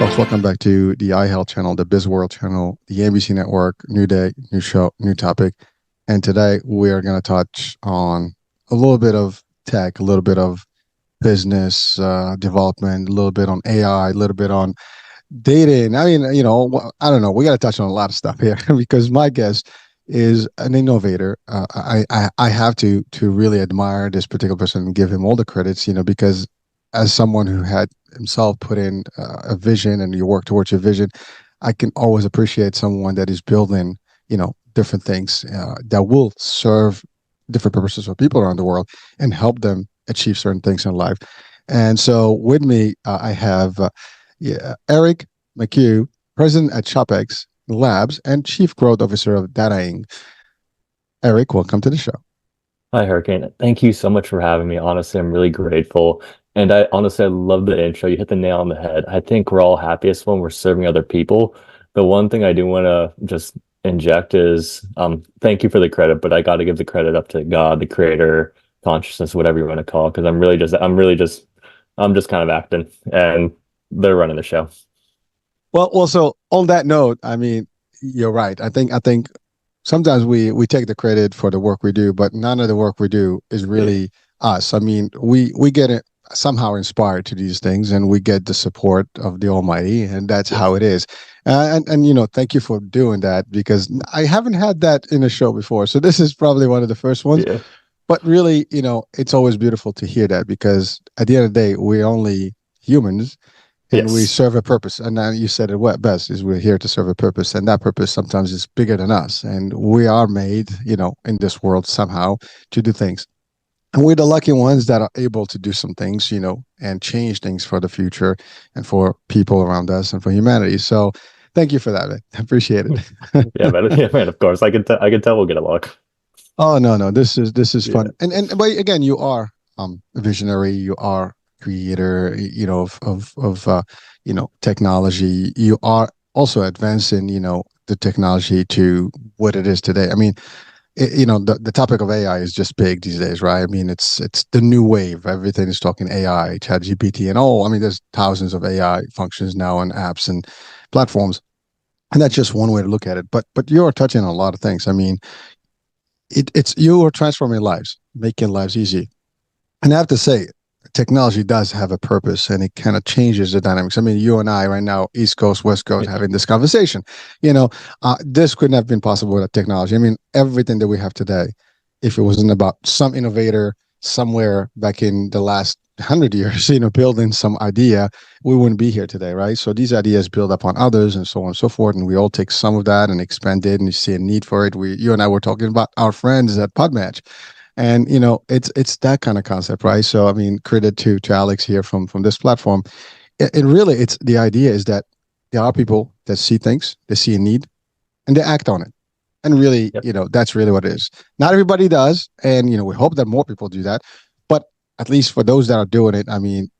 Folks, welcome back to the iHealth channel, the Biz World channel, the ABC network. New day, new show, new topic. And today we are going to touch on a little bit of tech, a little bit of business development, a little bit on AI, a little bit on dating. I mean, I don't know. We got to touch on a lot of stuff here because my guest is an innovator. I have to really admire this particular person and give him all the credits, because as someone who had himself put in a vision and you work towards your vision, I can always appreciate someone that is building, different things that will serve different purposes for people around the world and help them achieve certain things in life. And so with me, I have Eric Mchugh, president at SHOPX Labs and chief growth officer of Data Inc. Eric, welcome to the show. Hi, Hurricane. Thank you so much for having me. Honestly, I'm really grateful. And I love the intro. You hit the nail on the head. I think we're all happiest when we're serving other people. The one thing I do want to just inject is thank you for the credit, but I got to give the credit up to God, the creator, consciousness, whatever you want to call it, because I'm just kind of acting and they're running the show. Well, so on that note, I mean, you're right. I think sometimes we take the credit for the work we do, but none of the work we do is really us. I mean, we get it somehow inspired to these things and we get the support of the Almighty, and that's how it is. And thank you for doing that, because I haven't had that in a show before. So this is probably one of the first ones. Yeah. But really, it's always beautiful to hear that, because at the end of the day, we're only humans and we serve a purpose. And now you said it best, is we're here to serve a purpose. And that purpose sometimes is bigger than us. And we are made, in this world somehow to do things. And we're the lucky ones that are able to do some things, and change things for the future and for people around us and for humanity. So thank you for that, man. I appreciate it. Yeah, man, of course. I can tell we'll get along. Oh, no. This is fun. And but again, you are a visionary, you are creator, of technology. You are also advancing, the technology to what it is today. I mean, the topic of AI is just big these days, right? I mean, it's the new wave. Everything is talking AI, ChatGPT, and I mean, there's thousands of AI functions now on apps and platforms, and that's just one way to look at it. But you're touching on a lot of things. I mean, it's you are transforming lives, making lives easy, and I have to say, technology does have a purpose, and it kind of changes the dynamics. I mean, you and I right now, East Coast, West Coast, having this conversation, this couldn't have been possible without technology. I mean, everything that we have today, if it wasn't about some innovator somewhere back in the last 100 years, building some idea, we wouldn't be here today, right? So these ideas build upon others and so on and so forth. And we all take some of that and expand it, and you see a need for it. You and I were talking about our friends at Podmatch. And it's that kind of concept, right? So I mean, credit to Alex here from this platform. It really, it's the idea is that there are people that see things, they see a need, and they act on it. And really, that's really what it is. Not everybody does, and we hope that more people do that. But at least for those that are doing it, I mean,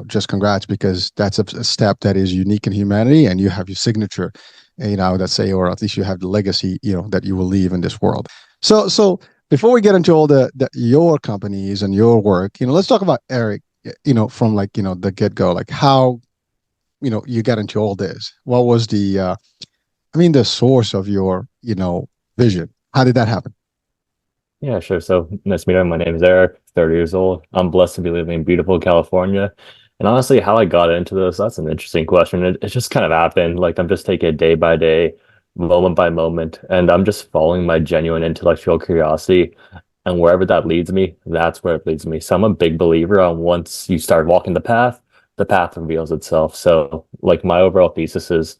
just congrats, because that's a step that is unique in humanity, and you have your signature, let's say, or at least you have the legacy, that you will leave in this world. So. Before we get into all your companies and your work, let's talk about Eric, from the get-go, like how, you got into all this. What was the source of your, vision? How did that happen? Yeah, sure. So nice to meet you. My name is Eric, 30 years old. I'm blessed to be living in beautiful California. And honestly, how I got into this, that's an interesting question. It just kind of happened. Like, I'm just taking it day by day, moment by moment, and I'm just following my genuine intellectual curiosity, and wherever that leads me, that's where it leads me. So I'm a big believer on, once you start walking the path reveals itself. So like, my overall thesis is,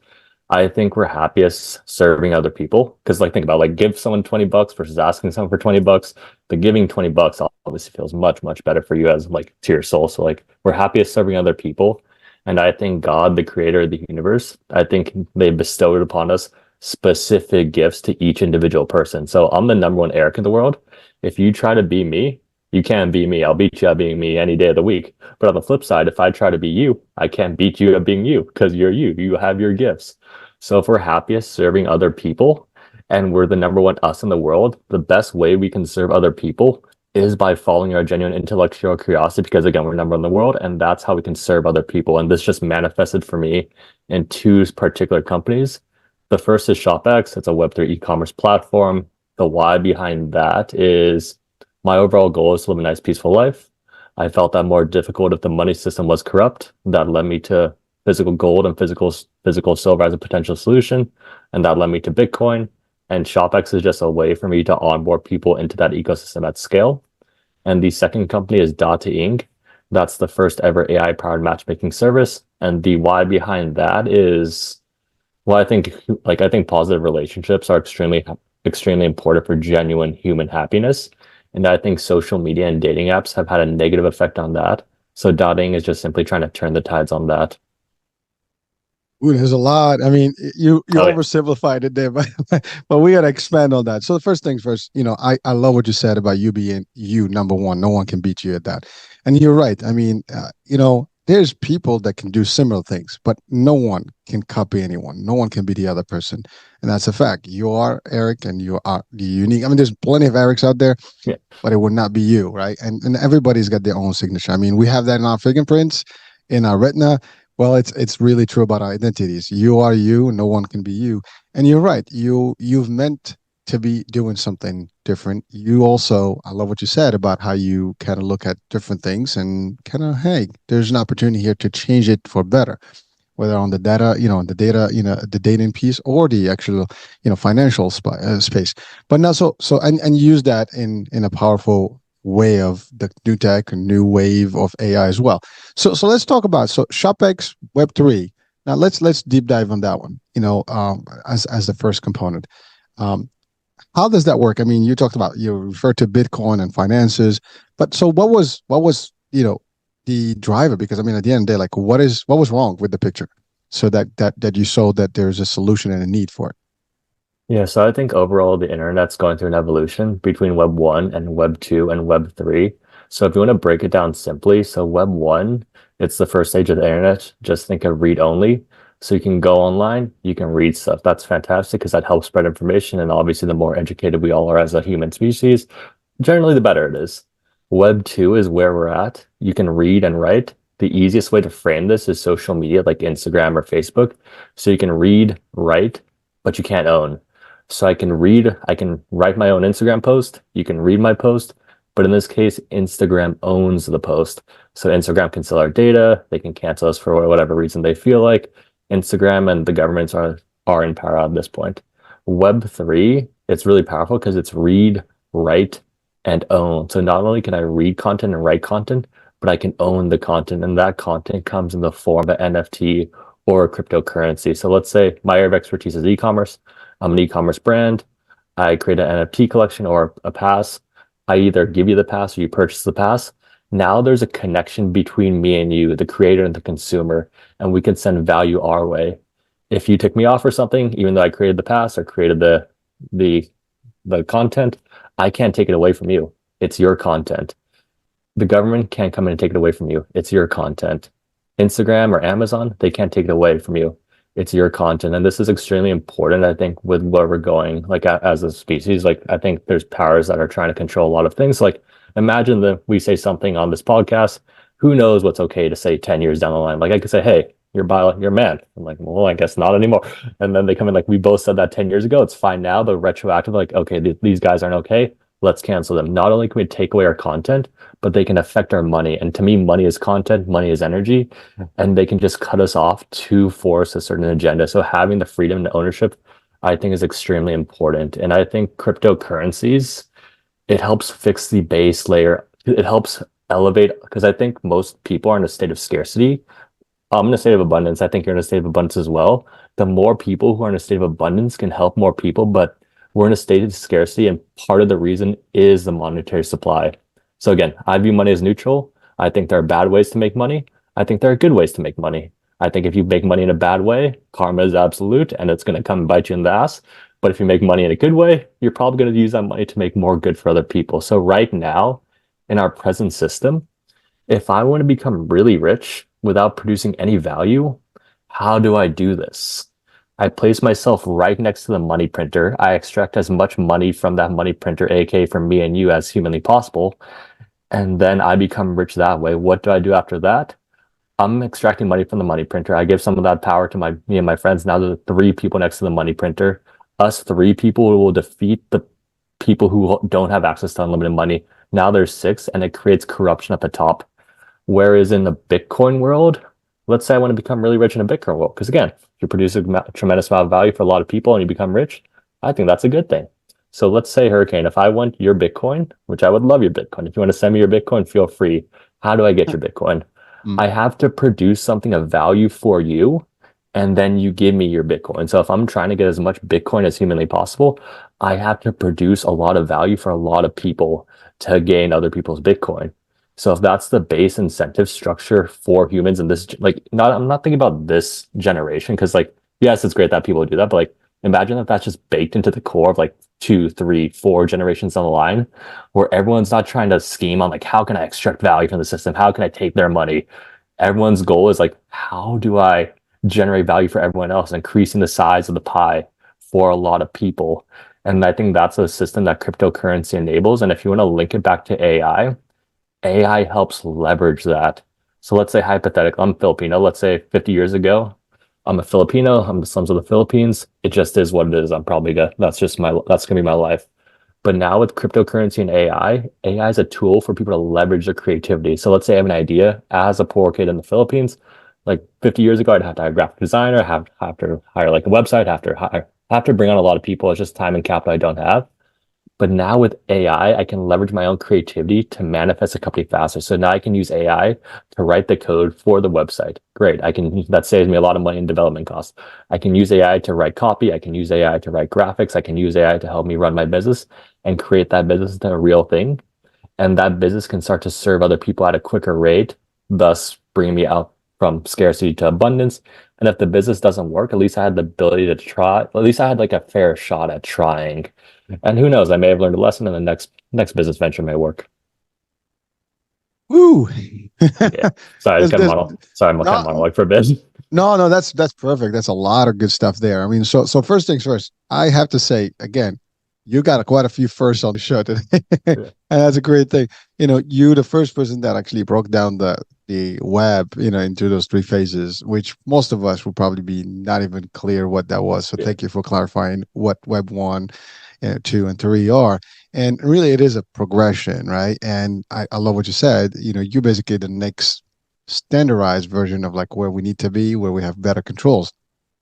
I think we're happiest serving other people, because think about, give someone $20 versus asking someone for $20. The giving $20 obviously feels much better for you as to your soul. So we're happiest serving other people, and I think God, the creator of the universe, I think they bestowed upon us specific gifts to each individual person. So I'm the number one Eric in the world. If you try to be me, you can't be me. I'll beat you at being me any day of the week. But on the flip side, if I try to be you, I can't beat you at being you, because you're you. You have your gifts. So if we're happiest serving other people, and we're the number one us in the world, the best way we can serve other people is by following our genuine intellectual curiosity, because again, we're number one in the world, and that's how we can serve other people. And this just manifested for me in two particular companies. The first is ShopX. It's a Web3 e-commerce platform. The why behind that is my overall goal is to live a nice, peaceful life. I felt that more difficult if the money system was corrupt. That led me to physical gold and physical silver as a potential solution, and that led me to Bitcoin. And ShopX is just a way for me to onboard people into that ecosystem at scale. And the second company is Data Inc. That's the first ever AI-powered matchmaking service. And the why behind that is, well, I think positive relationships are extremely important for genuine human happiness. And I think social media and dating apps have had a negative effect on that. So Data Inc. is just simply trying to turn the tides on that. Ooh, there's a lot. I mean, you Oh yeah. oversimplified it there, but we got to expand on that. So the first things first, I love what you said about you being you, number one. No one can beat you at that. And you're right. I mean, there's people that can do similar things, but no one can copy anyone. No one can be the other person. And that's a fact. You are Eric and you are the unique. I mean, there's plenty of Erics out there, Yeah. but it would not be you, right? And everybody's got their own signature. I mean, we have that in our fingerprints, in our retina. Well, it's really true about our identities. You are you, no one can be you. And you're right. You've meant to be doing something different. You also, I love what you said about how you kind of look at different things and kind of, hey, there's an opportunity here to change it for better, whether on the data, the dating piece or the actual, financial space. But now, and use that in a powerful way of the new tech and new wave of AI as well. So let's talk about ShopX Web3. Now let's deep dive on that one. As the first component. How does that work? I mean, you referred to Bitcoin and finances, but so what was the driver? Because I mean, at the end of the day, like what was wrong with the picture, so that you saw that there's a solution and a need for it. Yeah, so I think overall the internet's going through an evolution between Web 1 and Web 2 and Web 3. So if you want to break it down simply, so Web 1, it's the first stage of the internet. Just think of read only. So you can go online, you can read stuff. That's fantastic because that helps spread information. And obviously, the more educated we all are as a human species, generally the better it is. Web 2 is where we're at. You can read and write. The easiest way to frame this is social media like Instagram or Facebook. So you can read, write, but you can't own. So I can write my own Instagram post. You can read my post, but in this case, Instagram owns the post. So Instagram can sell our data. They can cancel us for whatever reason they feel like. Instagram and the governments are in power at this point. Web3, it's really powerful because it's read, write, and own. So not only can I read content and write content, but I can own the content, and that content comes in the form of an NFT or a cryptocurrency. So let's say my area of expertise is e-commerce. I'm an e-commerce brand. I create an NFT collection or a pass. I either give you the pass or you purchase the pass. Now there's a connection between me and you, the creator and the consumer, and we can send value our way. If you tick me off or something, even though I created the pass or created the content, I can't take it away from you. It's your content. The government can't come in and take it away from you. It's your content. Instagram or Amazon, they can't take it away from you. It's your content. And this is extremely important, I think, with where we're going, like as a species. Like, I think there's powers that are trying to control a lot of things. Like, imagine that we say something on this podcast. Who knows what's okay to say 10 years down the line? Like, I could say, hey, you're a man. I'm like, well, I guess not anymore. And then they come in like, we both said that 10 years ago. It's fine now, but retroactive, like, okay, these guys aren't okay. Let's cancel them. Not only can we take away our content, but they can affect our money. And to me, money is content, money is energy, and they can just cut us off to force a certain agenda. So having the freedom and ownership, I think, is extremely important. And I think cryptocurrencies, it helps fix the base layer. It helps elevate, because I think most people are in a state of scarcity. I'm in a state of abundance. I think you're in a state of abundance as well. The more people who are in a state of abundance can help more people, but we're in a state of scarcity, and part of the reason is the monetary supply. So again, I view money as neutral. I think there are bad ways to make money. I think there are good ways to make money. I think if you make money in a bad way, karma is absolute and it's going to come and bite you in the ass. But if you make money in a good way, you're probably going to use that money to make more good for other people. So right now, in our present system, if I want to become really rich without producing any value, how do I do this? I place myself right next to the money printer. I extract as much money from that money printer, aka from me and you, as humanly possible. And then I become rich that way. What do I do after that? I'm extracting money from the money printer. I give some of that power to me and my friends. Now the three people next to the money printer. Us three people will defeat the people who don't have access to unlimited money. Now there's six, and it creates corruption at the top. Whereas in the Bitcoin world, let's say I want to become really rich in a Bitcoin world, because again, you produce a tremendous amount of value for a lot of people and you become rich, I think that's a good thing. So let's say, Hurricane, if I want your Bitcoin, which I would love your Bitcoin, if you want to send me your Bitcoin, feel free. How do I get your Bitcoin? Mm. I have to produce something of value for you, and then you give me your Bitcoin. So if I'm trying to get as much Bitcoin as humanly possible, I have to produce a lot of value for a lot of people to gain other people's Bitcoin. So if that's the base incentive structure for humans in this, like, not, I'm not thinking about this generation, because like, yes, it's great that people do that, but like, imagine if that's just baked into the core of like 2, 3, 4 generations down the line, where everyone's not trying to scheme on like, how can I extract value from the system? How can I take their money? Everyone's goal is like, how do I generate value for everyone else, increasing the size of the pie for a lot of people? And I think that's a system that cryptocurrency enables. And if you want to link it back to AI helps leverage that. So let's say hypothetically, I'm Filipino. Let's say 50 years ago, I'm a Filipino. I'm the sons of the Philippines. It just is what it is. That's gonna be my life. But now with cryptocurrency and AI is a tool for people to leverage their creativity. So let's say I have an idea as a poor kid in the Philippines. Like 50 years ago, I'd have to hire a graphic designer, have to hire like a website, have to bring on a lot of people. It's just time and capital I don't have. But now with AI, I can leverage my own creativity to manifest a company faster. So now I can use AI to write the code for the website. Great. That saves me a lot of money in development costs. I can use AI to write copy. I can use AI to write graphics. I can use AI to help me run my business and create that business into a real thing. And that business can start to serve other people at a quicker rate, thus bringing me out from scarcity to abundance. And if the business doesn't work, at least I had the ability to try. At least I had like a fair shot at trying. And who knows, I may have learned a lesson, and the next business venture may work. Woo. Yeah. Sorry, I just got Sorry, I'm kind of monologue for a bit. No, that's perfect. That's a lot of good stuff there. I mean, so first things first, I have to say again, you got quite a few firsts on the show today, and that's a great thing. You the first person that actually broke down the web, into those three phases, which most of us will probably be not even clear what that was. So thank you for clarifying what Web 1, 2, and 3 are. And really, it is a progression, right? And I love what you said. You're basically the next standardized version of like where we need to be, where we have better controls.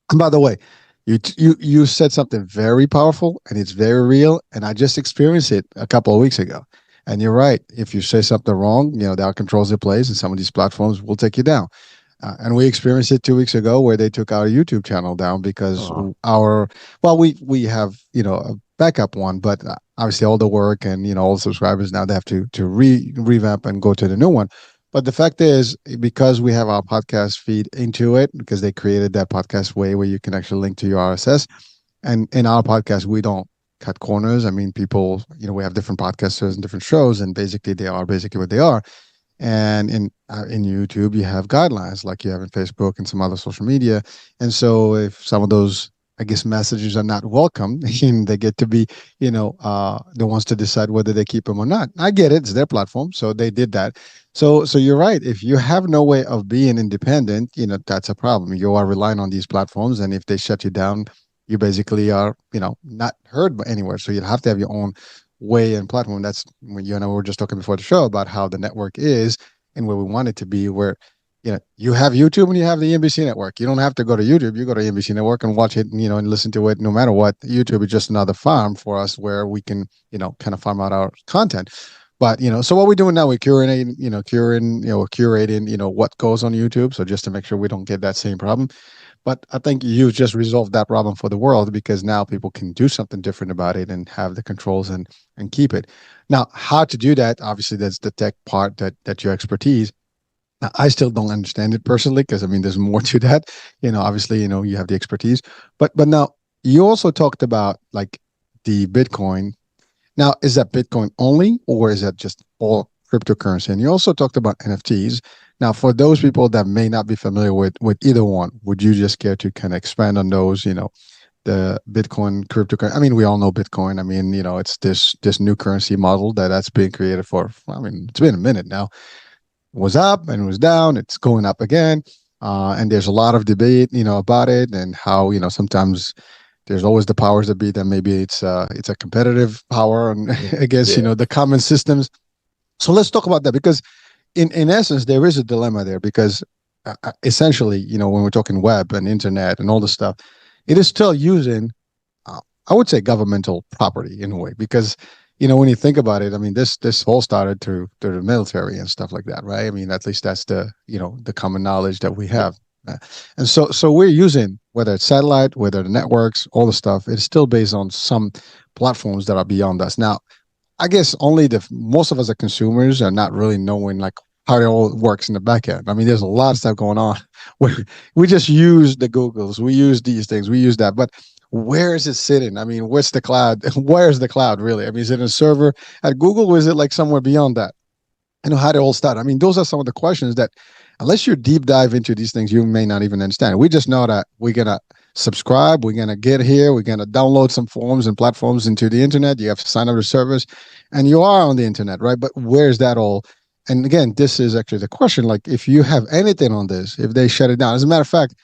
And by the way, you said something very powerful, and it's very real, and I just experienced it a couple of weeks ago. And you're right. If you say something wrong, there are controls in place, and some of these platforms will take you down. And we experienced it 2 weeks ago, where they took our YouTube channel down because we have a backup one, but obviously all the work and all the subscribers now they have to revamp and go to the new one. But the fact is, because we have our podcast feed into it, because they created that podcast way where you can actually link to your RSS, and in our podcast we don't cut corners. I mean, people, we have different podcasters and different shows, and basically they are basically what they are. And in YouTube, you have guidelines like you have in Facebook and some other social media. And so if some of those, I guess, messages are not welcome, they get to be, the ones to decide whether they keep them or not. I get it. It's their platform. So they did that. So you're right. If you have no way of being independent, that's a problem. You are relying on these platforms. And if they shut you down, you basically are, not heard anywhere. So you'd have to have your own way and platform. That's when we were just talking before the show about how the network is and where we want it to be, where you have YouTube and you have the NBC network. You don't have to go to YouTube. You go to NBC network and watch it, and listen to it no matter what. YouTube is just another farm for us where we can, kind of farm out our content. But, so what we're doing now, we're curating, what goes on YouTube. So just to make sure we don't get that same problem. But I think you just resolved that problem for the world, because now people can do something different about it and have the controls and keep it. Now, how to do that? Obviously, that's the tech part that your expertise. Now, I still don't understand it personally, because I mean, there's more to that. Obviously, you have the expertise. But now you also talked about like the Bitcoin. Now, is that Bitcoin only, or is that just all cryptocurrency? And you also talked about NFTs. Now, for those people that may not be familiar with either one, would you just care to kind of expand on those? The Bitcoin, cryptocurrency. I mean, we all know Bitcoin. I mean, it's this new currency model that's been created for. I mean, it's been a minute now. It was up and it was down. It's going up again, and there's a lot of debate, about it and how sometimes there's always the powers that be that maybe it's a competitive power and against Yeah. the common systems. So let's talk about that because in essence there is a dilemma there because essentially when we're talking web and internet and all this stuff, it is still using I would say governmental property in a way because when you think about it, I mean this all started through the military and stuff like that, right? I mean at least that's the the common knowledge that we have. And so we're using whether it's satellite, whether the networks, all the stuff, it's still based on some platforms that are beyond us. Now, I guess only the most of us as consumers are not really knowing like how it all works in the back end. I mean, there's a lot of stuff going on where we just use the Googles, we use these things, we use that, but where is it sitting? I mean, what's the cloud? Where's the cloud really? I mean, is it a server at Google or is it like somewhere beyond that? How did it all start? I mean, those are some of the questions that, unless you deep dive into these things, you may not even understand. We just know that we're gonna subscribe, we're gonna get here, we're gonna download some forms and platforms into the internet. You have to sign up to service, and you are on the internet, right? But where's that all? And again, this is actually the question. Like, if you have anything on this, if they shut it down, as a matter of fact,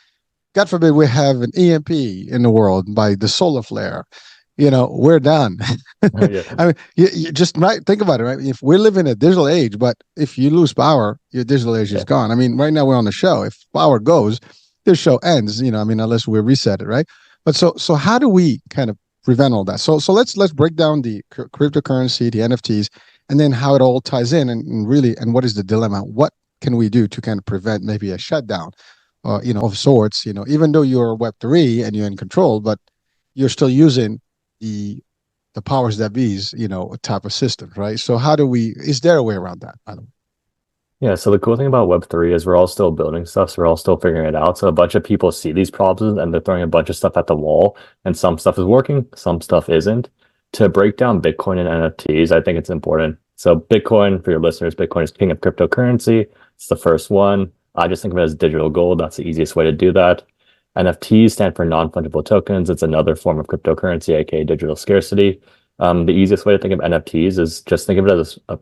God forbid we have an EMP in the world by the solar flare, we're done. Yeah. I mean, you just might think about it, right? If we live in a digital age, but if you lose power, your digital age is Yeah. gone. I mean, right now we're on the show. If power goes, this show ends. I mean, unless we reset it, right? But so how do we kind of prevent all that? So let's break down the cryptocurrency, the NFTs, and then how it all ties in, and really, and what is the dilemma? What can we do to kind of prevent maybe a shutdown, of sorts? Even though you're Web3 and you're in control, but you're still using the powers that be's, type of systems, right? So how do we? Is there a way around that? By the way? Yeah, so the cool thing about Web3 is we're all still building stuff, so we're all still figuring it out. So a bunch of people see these problems and they're throwing a bunch of stuff at the wall, and some stuff is working, some stuff isn't. To break down Bitcoin and NFTs, I think it's important. So Bitcoin, for your listeners, Bitcoin is king of cryptocurrency. It's the first one. I just think of it as digital gold. That's the easiest way to do that. NFTs stand for non-fungible tokens. It's another form of cryptocurrency, aka digital scarcity. The easiest way to think of NFTs is just think of it as a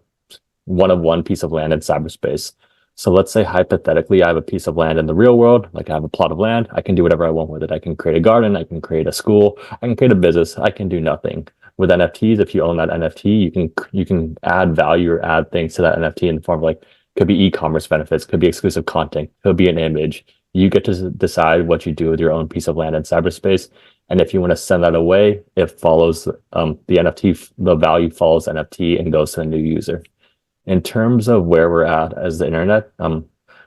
one of one piece of land in cyberspace. So let's say hypothetically, I have a piece of land in the real world, like I have a plot of land. I can do whatever I want with it. I can create a garden. I can create a school. I can create a business. I can do nothing. With NFTs, if you own that NFT, you can add value or add things to that NFT in the form of like, could be e-commerce benefits, could be exclusive content, could be an image. You get to decide what you do with your own piece of land in cyberspace. And if you want to send that away, it follows the NFT, the value follows NFT and goes to a new user. In terms of where we're at as the internet,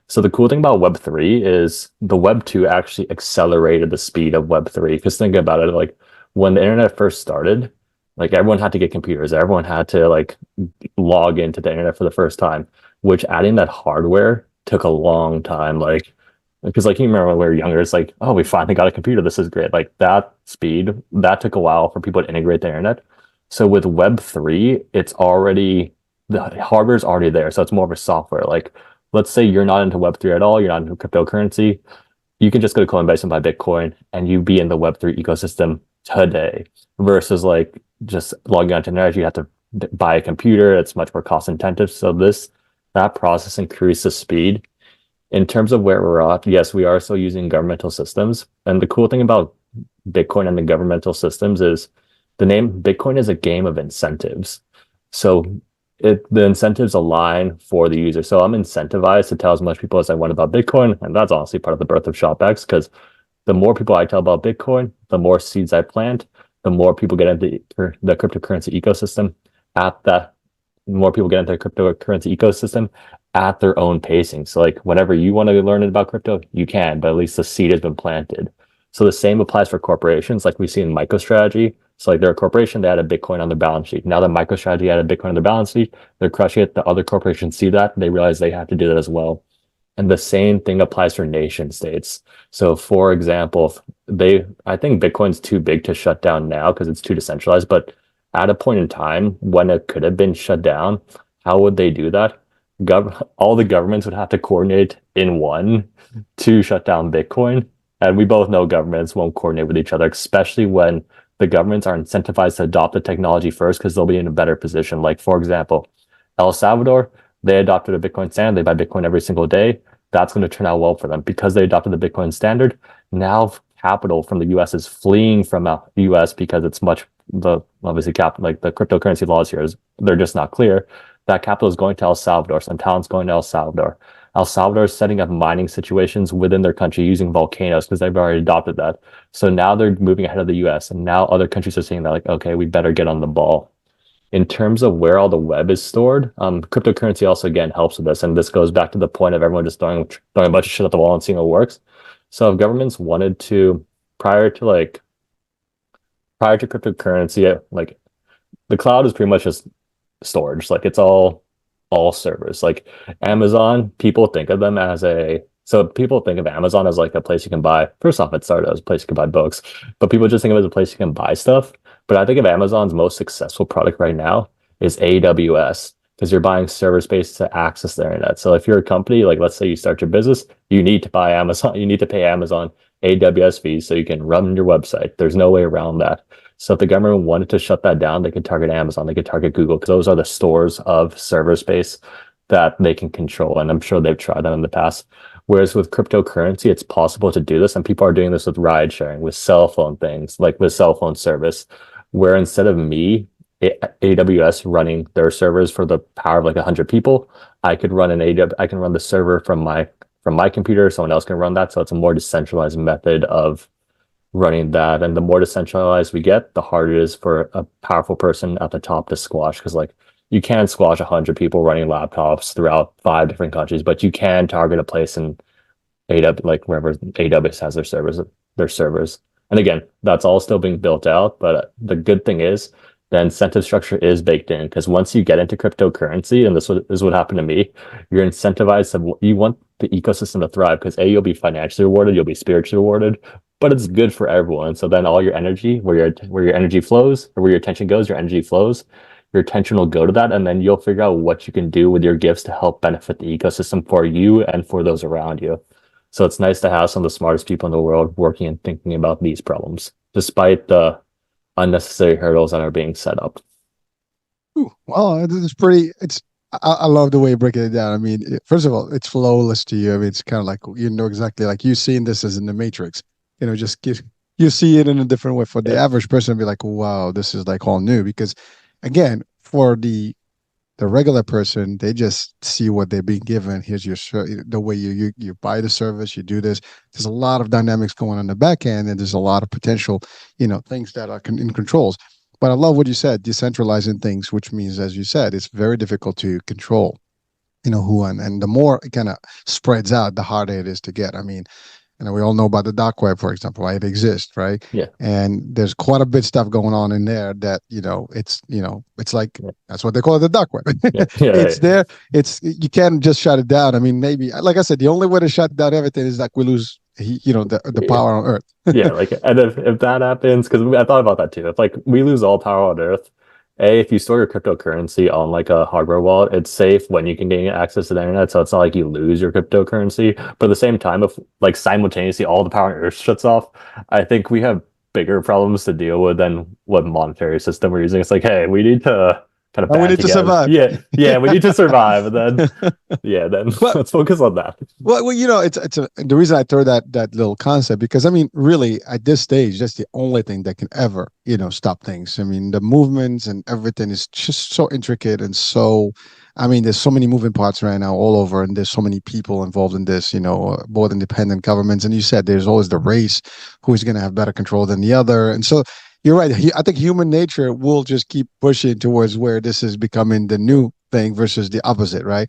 so the cool thing about Web3 is the Web2 actually accelerated the speed of Web3. Because think about it, like when the internet first started, like everyone had to get computers, everyone had to like log into the internet for the first time, which adding that hardware took a long time. Like, because like you remember when we were younger, it's like, oh, we finally got a computer. This is great. Like that speed, that took a while for people to integrate the internet. So with Web3, it's already the hardware is already there. So it's more of a software. Like, let's say you're not into Web3 at all, you're not into cryptocurrency. You can just go to Coinbase and buy Bitcoin and you be in the Web3 ecosystem today versus like just logging onto the internet. You have to buy a computer. It's much more cost intensive. So that process increases speed. In terms of where we're at, yes, we are still using governmental systems. And the cool thing about Bitcoin and the governmental systems is the name Bitcoin is a game of incentives. So the incentives align for the user. So I'm incentivized to tell as much people as I want about Bitcoin. And that's honestly part of the birth of ShopX, because the more people I tell about Bitcoin, the more seeds I plant, the more people get into the cryptocurrency ecosystem more people get into the cryptocurrency ecosystem at their own pacing. So like whenever you want to learn about crypto, you can, but at least the seed has been planted. So the same applies for corporations, like we see in MicroStrategy. So like they're a corporation, they added Bitcoin on their balance sheet. Now that MicroStrategy added Bitcoin on their balance sheet, they're crushing it. The other corporations see that, they realize they have to do that as well. And the same thing applies for nation states. So for example, I think Bitcoin's too big to shut down now because it's too decentralized, but at a point in time when it could have been shut down, how would they do that? all the governments would have to coordinate in one to shut down Bitcoin. And we both know governments won't coordinate with each other, especially when the governments are incentivized to adopt the technology first because they'll be in a better position. Like, for example, El Salvador, they adopted a Bitcoin standard. They buy Bitcoin every single day. That's going to turn out well for them because they adopted the Bitcoin standard. Now capital from the US is fleeing from the US because it's much the obviously like the cryptocurrency laws here is they're just not clear. That capital is going to El Salvador. Some talent's going to El Salvador. El Salvador is setting up mining situations within their country using volcanoes because they've already adopted that. So now they're moving ahead of the US, and now other countries are saying that, like, okay, we better get on the ball. In terms of where all the web is stored, cryptocurrency also again helps with this. And this goes back to the point of everyone just throwing a bunch of shit at the wall and seeing what works. So if governments wanted to, prior to cryptocurrency, like the cloud is pretty much just storage. Like it's all servers. Like Amazon, people think of them as people think of Amazon as like a place you can buy. First off, it started as a place you can buy books, but people just think of it as a place you can buy stuff. But I think of Amazon's most successful product right now is AWS because you're buying server space to access the internet. So if you're a company, like let's say you start your business, you need to buy Amazon, you need to pay Amazon AWS fees so you can run your website. There's no way around that. So if the government wanted to shut that down, they could target Amazon, they could target Google, because those are the stores of server space that they can control. And I'm sure they've tried that in the past. Whereas with cryptocurrency, it's possible to do this. And people are doing this with ride sharing, with cell phone things, like with cell phone service, where instead of AWS running their servers for the power of like 100 people, I can run the server from my computer, someone else can run that. So it's a more decentralized method of running that. And the more decentralized we get, the harder it is for a powerful person at the top to squash. Because like you can't squash 100 people running laptops throughout 5 different countries, but you can target a place in AWS, like wherever AWS has their servers. And again, that's all still being built out. But the good thing is the incentive structure is baked in, because once you get into cryptocurrency, and this is what happened to me, you're incentivized you want the ecosystem to thrive because you'll be financially rewarded, you'll be spiritually rewarded, but it's good for everyone. So then all your energy, where your energy flows, or where your attention goes, your energy flows. Your attention will go to that, and then you'll figure out what you can do with your gifts to help benefit the ecosystem for you and for those around you. So it's nice to have some of the smartest people in the world working and thinking about these problems, despite the unnecessary hurdles that are being set up. Ooh, well, this is pretty. I love the way you break it down. I mean, first of all, it's flawless to you. I mean, it's kind of like exactly like you seeing this as in the Matrix. You see it in a different way. For the average person, be like, wow, this is like all new. Because again, for the regular person, they just see what they're being given. Here's the way you buy the service, you do this. There's a lot of dynamics going on in the back end, and there's a lot of potential, things that are in controls. But I love what you said, decentralizing things, which means, as you said, it's very difficult to control, who and the more it kind of spreads out, the harder it is to get. I mean, we all know about the dark web, for example, why it exists, right? Yeah. And there's quite a bit of stuff going on in there that, it's like, that's what they call it, the dark web. It's there. You can't just shut it down. I mean, maybe, like I said, the only way to shut down everything is like we lose, the power on Earth. And if that happens, because I thought about that too. If like we lose all power on Earth, if you store your cryptocurrency on like a hardware wallet, it's safe when you can gain access to the internet. So it's not like you lose your cryptocurrency. But at the same time, if like simultaneously all the power on Earth shuts off, I think we have bigger problems to deal with than what monetary system we're using. It's like, hey, we need to kind of we need to survive. Yeah, we need to survive. And then let's focus on that. Well, it's the reason I throw that little concept, because I mean, really, at this stage, that's the only thing that can ever, stop things. I mean, the movements and everything is just so intricate and so. I mean, there's so many moving parts right now all over, and there's so many people involved in this, both independent governments. And you said there's always the race, who is going to have better control than the other. And so you're right. I think human nature will just keep pushing towards where this is becoming the new thing versus the opposite, right?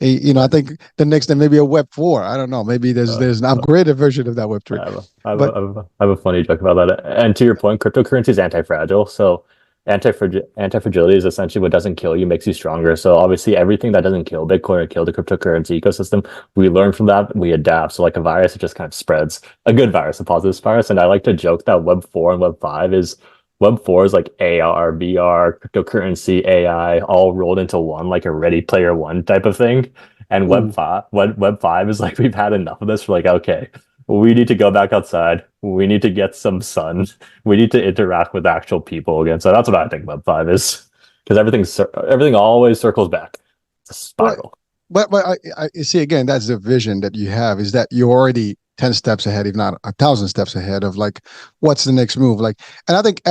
I think the next thing maybe a Web 4. I don't know. Maybe there's an upgraded version of that Web 3. I have a funny joke about that. And to your point, cryptocurrency is anti-fragile. So anti-fragility is essentially what doesn't kill you makes you stronger. So obviously everything that doesn't kill Bitcoin or kill the cryptocurrency ecosystem, we learn from that, we adapt. So like a virus, it just kind of spreads. A good virus, a positive virus. And I like to joke that Web 4 and Web 5 is Web 4 is like AR, VR, cryptocurrency, AI, all rolled into one, like a Ready Player One type of thing. And Ooh. Web 5 is like we've had enough of this. We're like, okay, we need to go back outside. We need to get some sun. We need to interact with actual people again. So that's what I think Web 5 is, because everything always circles back. It's a Well, spiral. but I see again, that's the vision that you have, is that you're already 10 steps ahead, if not 1,000 steps ahead of like what's the next move. Like, and I think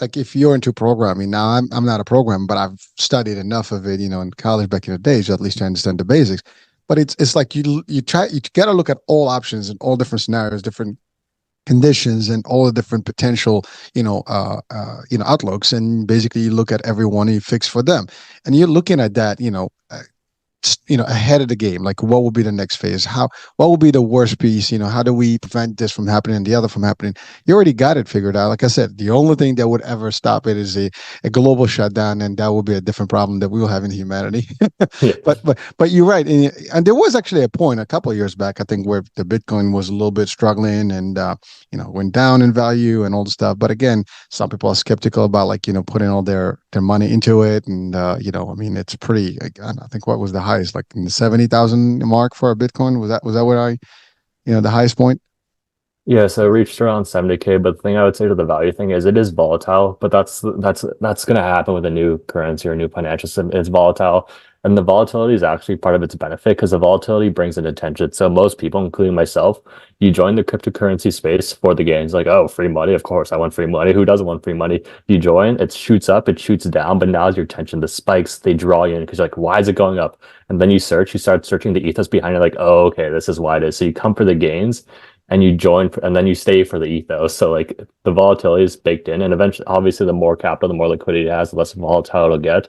like if you're into programming now, I'm not a programmer, but I've studied enough of it, in college back in the days, at least to understand the basics. But it's like you got to look at all options and all different scenarios, different conditions, and all the different potential outlooks, and basically you look at every one and you fix for them, and you're looking at that, ahead of the game, like what will be the next phase, what will be the worst piece, how do we prevent this from happening and the other from happening. You already got it figured out. Like I said, the only thing that would ever stop it is a global shutdown, and that will be a different problem that we will have in humanity. Yeah. But you're right, and there was actually a point a couple of years back, I think, where the Bitcoin was a little bit struggling, and went down in value and all the stuff. But again, some people are skeptical about, like, putting all their money into it, and I mean, it's pretty. I think what was the highest, like in the 70,000 mark for a Bitcoin? Was that what the highest point? Yeah, so it reached around 70K, but the thing I would say to the value thing is it is volatile, but that's gonna happen with a new currency or a new financial system. It's volatile. And the volatility is actually part of its benefit because the volatility brings in attention. So most people, including myself, you join the cryptocurrency space for the gains. Like, oh, free money. Of course, I want free money. Who doesn't want free money? You join, it shoots up, it shoots down, but now's your attention. The spikes, they draw you in because you're like, why is it going up? And then you start searching the ethos behind it, like, oh, okay, this is why it is. So you come for the gains and you join and then you stay for the ethos. So like the volatility is baked in, and eventually, obviously, the more capital, the more liquidity it has, the less volatile it'll get.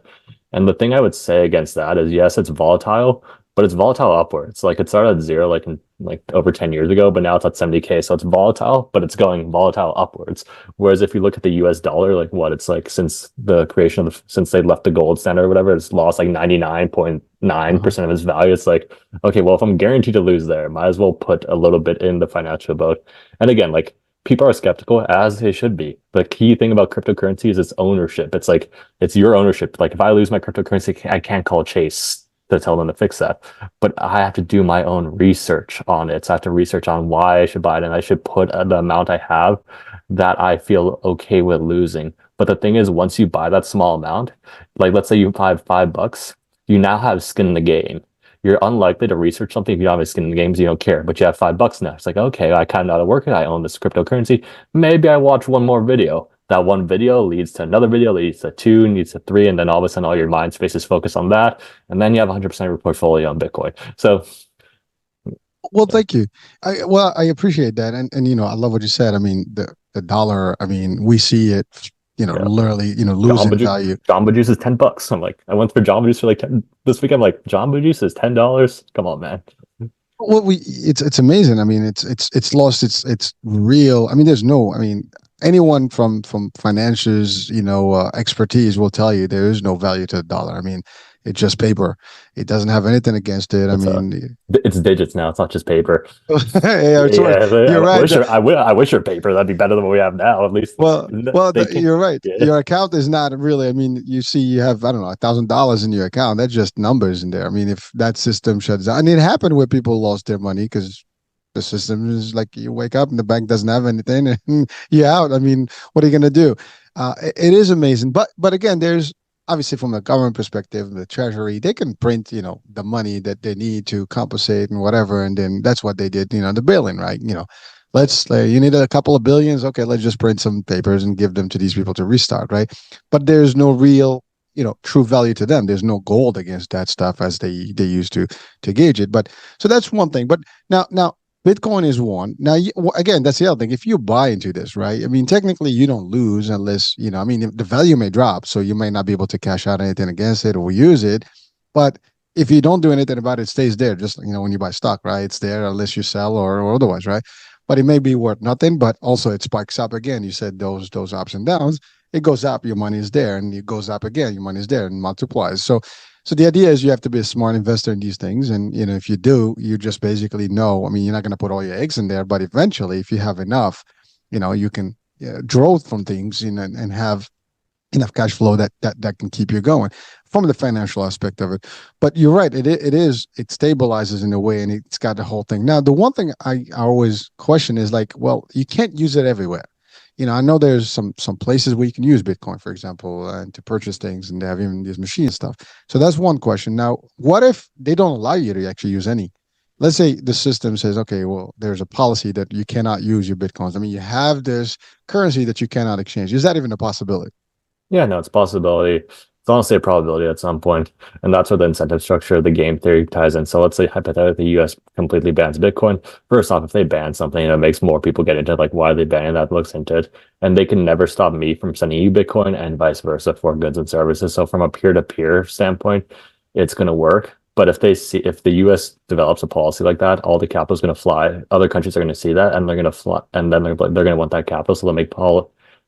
And the thing I would say against that is, yes, it's volatile, but it's volatile upwards. Like it started at zero, like over 10 years ago, but now it's at 70K. So it's volatile, but it's going volatile upwards. Whereas if you look at the US dollar, like what it's like since the creation of since they left the gold standard or whatever, it's lost like 99.9% of its value. It's like, okay, well, if I'm guaranteed to lose there, might as well put a little bit in the financial boat. And again, like people are skeptical, as they should be. The key thing about cryptocurrency is its ownership. It's like it's your ownership. Like if I lose my cryptocurrency, I can't call Chase to tell them to fix that. But I have to do my own research on it. So I have to research on why I should buy it, and I should put the amount I have that I feel okay with losing. But the thing is, once you buy that small amount, like let's say you buy $5, you now have skin in the game. You're unlikely to research something if you don't have skin in the games, you don't care, but you have $5 now. It's like, okay, I kind of know how to work it. I own this cryptocurrency. Maybe I watch one more video. That one video leads to another video, leads to two, leads to three, and then all of a sudden all your mind space is focused on that. And then you have 100% of your portfolio on Bitcoin. So, Well, thank you. I appreciate that, and I love what you said. I mean, the dollar. I mean, we see it, yeah. literally, losing value. Jamba Juice is $10. I'm like, I went for Jamba Juice for like 10 this week. I'm like, Jamba Juice is $10. Come on, man. Well, it's amazing. I mean, it's lost its real. I mean, there's no. I mean, anyone from financiers, expertise will tell you there is no value to the dollar. I mean, it's just paper. It doesn't have anything against it. I mean, it's digits now. It's not just paper. Yeah, you're right. I wish your paper. That'd be better than what we have now. At least. You're right. Yeah. Your account is not really. I mean, you see, you have, I don't know, $1,000 in your account. That's just numbers in there. I mean, if that system shuts down, and it happened where people lost their money because the system is like, you wake up and the bank doesn't have anything, and you're out. I mean, what are you going to do? It is amazing, but again, there's obviously, from the government perspective, the treasury, they can print, the money that they need to compensate and whatever. And then that's what they did, the billing, right? You need a couple of billions. Okay, let's just print some papers and give them to these people to restart, right? But there's no real, true value to them. There's no gold against that stuff as they used to gauge it. But so that's one thing. But now Bitcoin is one. Now, again, that's the other thing. If you buy into this, right? I mean, technically, you don't lose unless, I mean, the value may drop. So you may not be able to cash out anything against it or use it. But if you don't do anything about it, it stays there. Just, when you buy stock, right? It's there unless you sell or otherwise, right? But it may be worth nothing, but also it spikes up again. You said those ups and downs. It goes up, your money is there, and it goes up again, your money is there, and multiplies. So the idea is you have to be a smart investor in these things. And, if you do, you just basically know, I mean, you're not going to put all your eggs in there, but eventually if you have enough, you can, growth from things, and have enough cash flow that can keep you going from the financial aspect of it. But you're right, it stabilizes in a way, and it's got the whole thing. Now, the one thing I always question is like, well, you can't use it everywhere. I know there's some places where you can use Bitcoin, for example, and to purchase things, and they have even these machine stuff. So that's one question. Now, what if they don't allow you to actually use any? Let's say the system says, okay, well, there's a policy that you cannot use your Bitcoins. I mean, you have this currency that you cannot exchange. Is that even a possibility? Yeah, no, it's a possibility. It's honestly a probability at some point, and that's where the incentive structure of the game theory ties in. So let's say hypothetically, the U.S. completely bans Bitcoin. First off, if they ban something, it makes more people get into like why are they banning that, looks into it, and they can never stop me from sending you Bitcoin and vice versa for goods and services. So from a peer-to-peer standpoint, it's going to work. But if the U.S. develops a policy like that, all the capital is going to fly. Other countries are going to see that, and they're going to fly, and then they're going to want that capital, so they'll make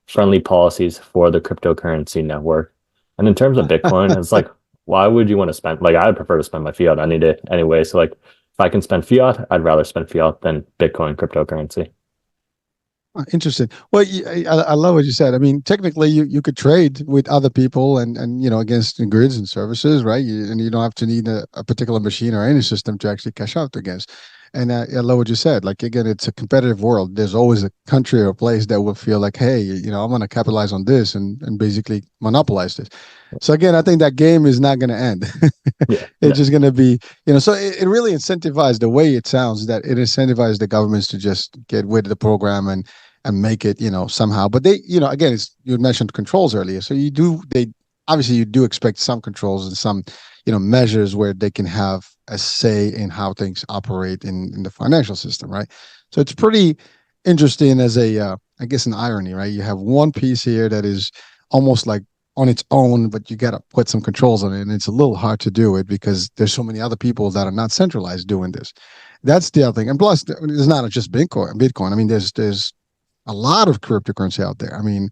friendly policies for the cryptocurrency network. And in terms of Bitcoin, it's like, why would you want to spend? Like, I'd prefer to spend my fiat any day anyway. So, like, if I can spend fiat, I'd rather spend fiat than Bitcoin cryptocurrency. Interesting. Well, I love what you said. I mean, technically, you could trade with other people and against goods and services, right? And you don't have to need a particular machine or any system to actually cash out against. And I love what you said. Like, again, it's a competitive world. There's always a country or a place that will feel like, hey, I'm going to capitalize on this and basically monopolize this. So again, I think that game is not going to end. It's just going to be, so it really incentivizes, the way it sounds, that it incentivizes the governments to just get with the program and make it, somehow. But they, again, you mentioned controls earlier. So you do expect some controls and some, measures where they can have a say in how things operate in the financial system, right? So it's pretty interesting as I guess, an irony, right? You have one piece here that is almost like on its own, but you got to put some controls on it, and it's a little hard to do it because there's so many other people that are not centralized doing this. That's the other thing. And plus, it's not just Bitcoin. I mean, there's a lot of cryptocurrency out there. I mean,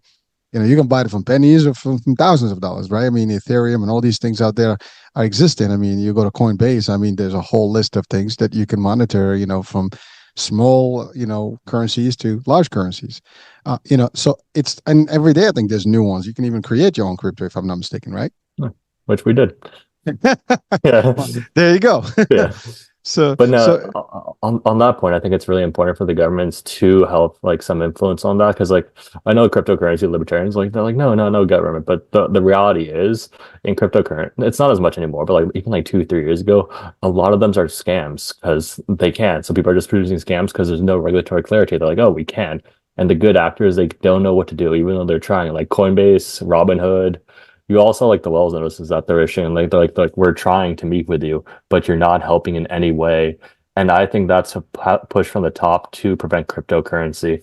you can buy it from pennies or from thousands of dollars, right? I mean, Ethereum and all these things out there are existing. I mean, you go to Coinbase. I mean, there's a whole list of things that you can monitor, from small, currencies to large currencies. So and every day I think there's new ones. You can even create your own crypto, if I'm not mistaken, right? Which we did. Yeah. There you go. Yeah. So, but no, on that point, I think it's really important for the governments to help like some influence on that, because like I know cryptocurrency libertarians, like they're like no government, but the reality is in cryptocurrency it's not as much anymore, but like even like 2-3 years ago, a lot of them are scams because they can't. So people are just producing scams because there's no regulatory clarity. They're like, oh, we can, and the good actors, they don't know what to do even though they're trying, like Coinbase, Robinhood. You also like the Wells notices that they're issuing, like they're like we're trying to meet with you, but you're not helping in any way. And I think that's a push from the top to prevent cryptocurrency.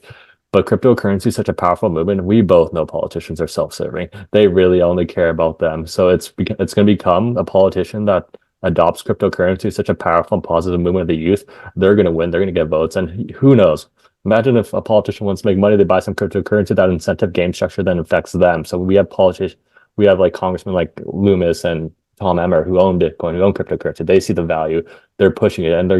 But cryptocurrency is such a powerful movement. We both know politicians are self-serving. They really only care about them. So it's going to become a politician that adopts cryptocurrency, such a powerful and positive movement of the youth. They're going to win. They're going to get votes. And who knows? Imagine if a politician wants to make money, they buy some cryptocurrency, that incentive game structure then affects them. So we have politicians. We have like congressmen like Loomis and Tom Emmer who own Bitcoin, who own cryptocurrency. They see the value, they're pushing it, and they're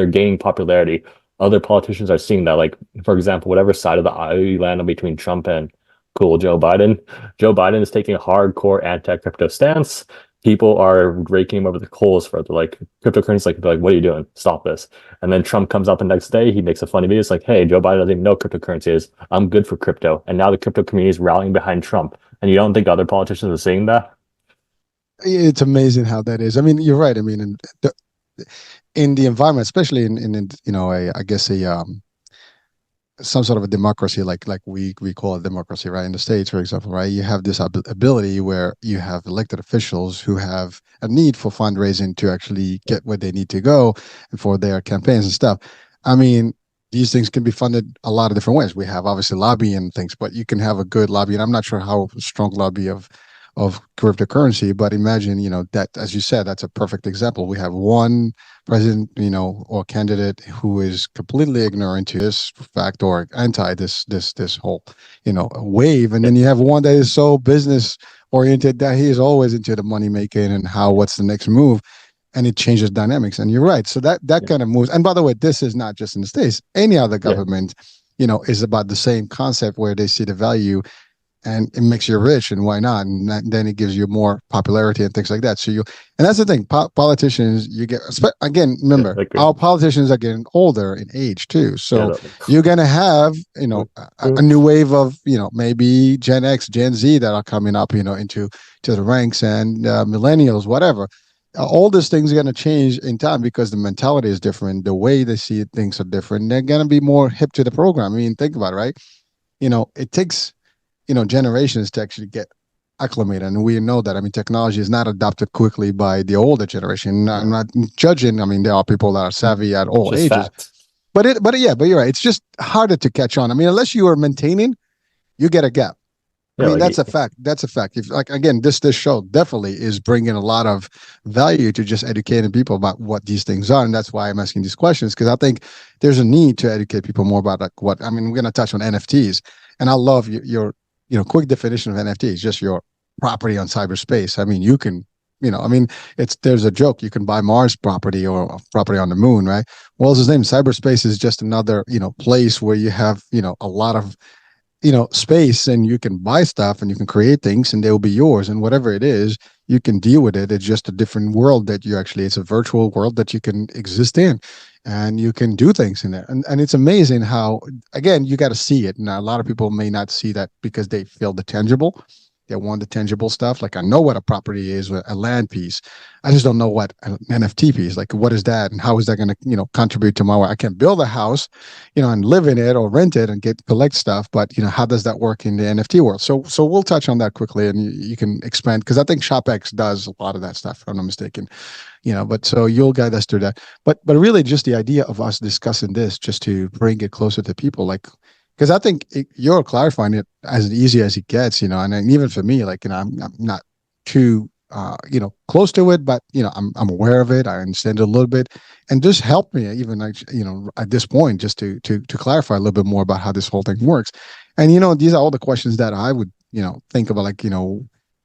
gaining popularity. Other politicians are seeing that. Like, for example, whatever side of the aisle you land on between Trump and Joe Biden. Joe Biden is taking a hardcore anti-crypto stance. People are raking him over the coals for the like cryptocurrency. Like, they're like, what are you doing? Stop this. And then Trump comes out the next day. He makes a funny video. It's like, hey, Joe Biden doesn't even know cryptocurrency is. I'm good for crypto. And now the crypto community is rallying behind Trump. And you don't think other politicians are seeing that? It's amazing how that is. I mean, you're right. I mean, in the environment, especially in I guess some sort of a democracy, like we call it democracy, right? In the States, for example, right? You have this ability where you have elected officials who have a need for fundraising to actually get where they need to go and for their campaigns and stuff. I mean, these things can be funded a lot of different ways. We have obviously lobby and things, but you can have a good lobby, and I'm not sure how strong lobby of cryptocurrency, but imagine, that, as you said, that's a perfect example. We have one president, or candidate who is completely ignorant to this fact or anti this whole, wave. And then you have one that is so business oriented that he is always into the money making and what's the next move. And it changes dynamics. And you're right. So that kind of moves. And by the way, this is not just in the States. Any other government, is about the same concept where they see the value and it makes you rich, and why not? And then it gives you more popularity and things like that. So and that's the thing. Politicians, you get, again, Yeah, remember, I agree. our politicians are getting older in age too. Yeah, So you're gonna have, a new wave of, maybe Gen X, Gen Z that are coming up, into the ranks, and millennials, whatever. All these things are going to change in time because the mentality is different. The way they see things are different. They're going to be more hip to the program. I mean, think about it, right? It takes generations to actually get acclimated, and we know that. I mean, technology is not adopted quickly by the older generation. I'm not judging. I mean, there are people that are savvy at all just ages, fact. but yeah, but you're right. It's just harder to catch on. I mean, unless you are maintaining, you get a gap. I Yeah, mean, that's like a fact. That's a fact. If, like, again, this show definitely is bringing a lot of value to just educating people about what these things are, and that's why I'm asking these questions, because I think there's a need to educate people more about, like, what, I mean. We're going to touch on NFTs, and I love your quick definition of NFTs, just your property on cyberspace. I mean, you can, I mean, there's a joke. You can buy Mars property or property on the moon, right? Well, his name, cyberspace is just another, place where you have, a lot of, space, and you can buy stuff and you can create things and they will be yours. And whatever it is, you can deal with it. It's just a different world that it's a virtual world that you can exist in, and you can do things in it. And it's amazing how, again, you got to see it. Now, a lot of people may not see that because they feel the tangible. They want the tangible stuff. Like, I know what a property is, a land piece. I just don't know what an NFT piece, like, what is that and how is that going to, contribute to my work? I can build a house, and live in it or rent it and collect stuff. But, how does that work in the NFT world? So we'll touch on that quickly, and you can expand, because I think ShopX does a lot of that stuff, if I'm not mistaken. But so you'll guide us through that. But really, just the idea of us discussing this, just to bring it closer to people, like, because I think you're clarifying it as easy as it gets, and even for me, like, I'm not too, close to it, but, I'm aware of it. I understand it a little bit, and just help me even, like, at this point, just to clarify a little bit more about how this whole thing works. And, these are all the questions that I would, think about, like,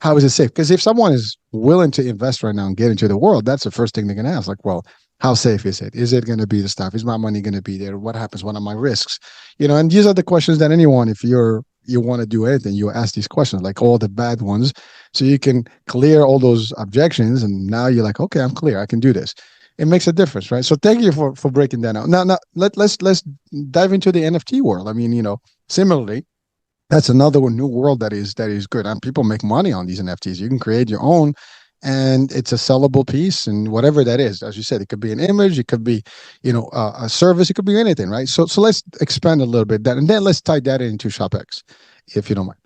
how is it safe? Because if someone is willing to invest right now and get into the world, that's the first thing they're going to ask. Like, well, how safe is it? Is it going to be the stuff? Is my money going to be there? What happens? What are my risks? And these are the questions that anyone, if you want to do anything, you ask these questions, like all the bad ones, so you can clear all those objections. And now you're like, okay, I'm clear. I can do this. It makes a difference, right? So thank you for breaking that out. Now let's dive into the NFT world. I mean, similarly, that's another new world that is good, and people make money on these NFTs. You can create your own, and it's a sellable piece, and whatever that is, as you said, it could be an image, it could be, a service, it could be anything, right? So let's expand a little bit that, and then let's tie that into ShopX, if you don't mind.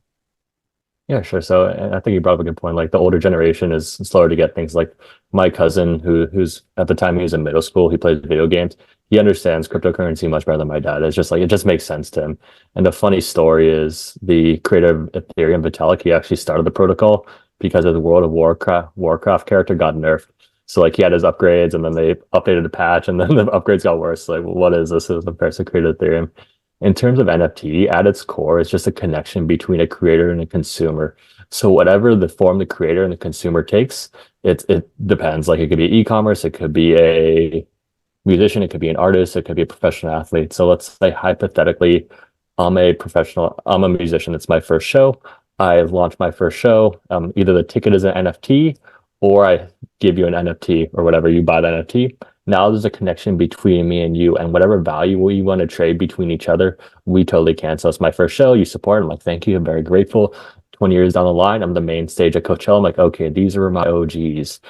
Yeah, sure. So I think you brought up a good point. Like, the older generation is slower to get things. Like, my cousin, who's at the time he was in middle school, he plays video games. He understands cryptocurrency much better than my dad. It's just like, it just makes sense to him. And the funny story is, the creator of Ethereum, Vitalik, he actually started the protocol because of the World of Warcraft character got nerfed. So, like, he had his upgrades, and then they updated the patch, and then the upgrades got worse. Like, what is this? The person created Ethereum. In terms of NFT, at its core, it's just a connection between a creator and a consumer. So whatever the form the creator and the consumer takes, it depends. Like, it could be e-commerce, it could be a musician, it could be an artist, it could be a professional athlete. So let's say, hypothetically, I'm a musician. It's my first show. I launched my first show. Either the ticket is an NFT, or I give you an NFT or whatever, you buy the NFT. Now there's a connection between me and you, and whatever value we want to trade between each other, we totally can. So it's my first show, you support, I'm like, thank you, I'm very grateful. 20 years down the line, I'm the main stage at Coachella. I'm like, okay, these are my OGs.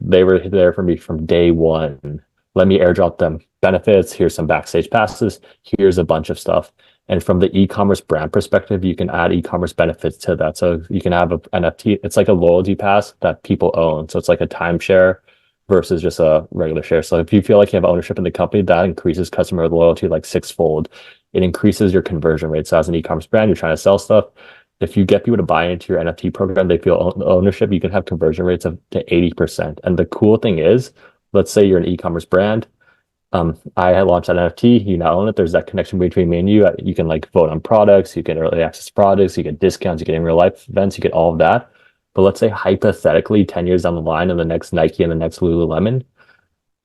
They were there for me from day one. Let me airdrop them benefits. Here's some backstage passes. Here's a bunch of stuff. And from the e-commerce brand perspective, you can add e-commerce benefits to that. So you can have an NFT. It's like a loyalty pass that people own. So it's like a timeshare versus just a regular share. So if you feel like you have ownership in the company, that increases customer loyalty like sixfold. It increases your conversion rate. So as an e-commerce brand, you're trying to sell stuff. If you get people to buy into your NFT program, they feel ownership, you can have conversion rates of to 80%. And the cool thing is, let's say you're an e-commerce brand. I had launched an NFT, you now own it. There's that connection between me and you. You can like vote on products, you can early access products, you get discounts, you get in real life events, you get all of that. But let's say hypothetically, 10 years down the line, and the next Nike and the next Lululemon,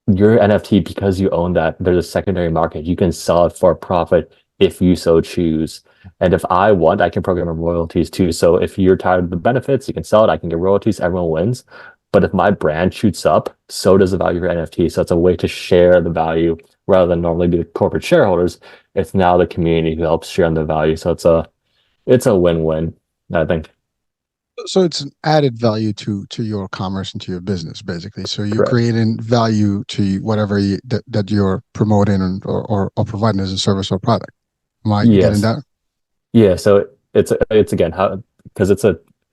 your NFT, because you own that, there's a secondary market. You can sell it for a profit if you so choose. And if I want, I can program royalties too. So if you're tired of the benefits, you can sell it. I can get royalties. Everyone wins. But if my brand shoots up, so does the value of your NFT. So it's a way to share the value rather than normally be the corporate shareholders. It's now the community who helps share in the value. So it's a win-win, I think. So it's an added value to your commerce and to your business, basically. So you're Correct. creating value to whatever that you're promoting or providing as a service or product. Am I getting Yes. that? Yeah. So it's again how because it's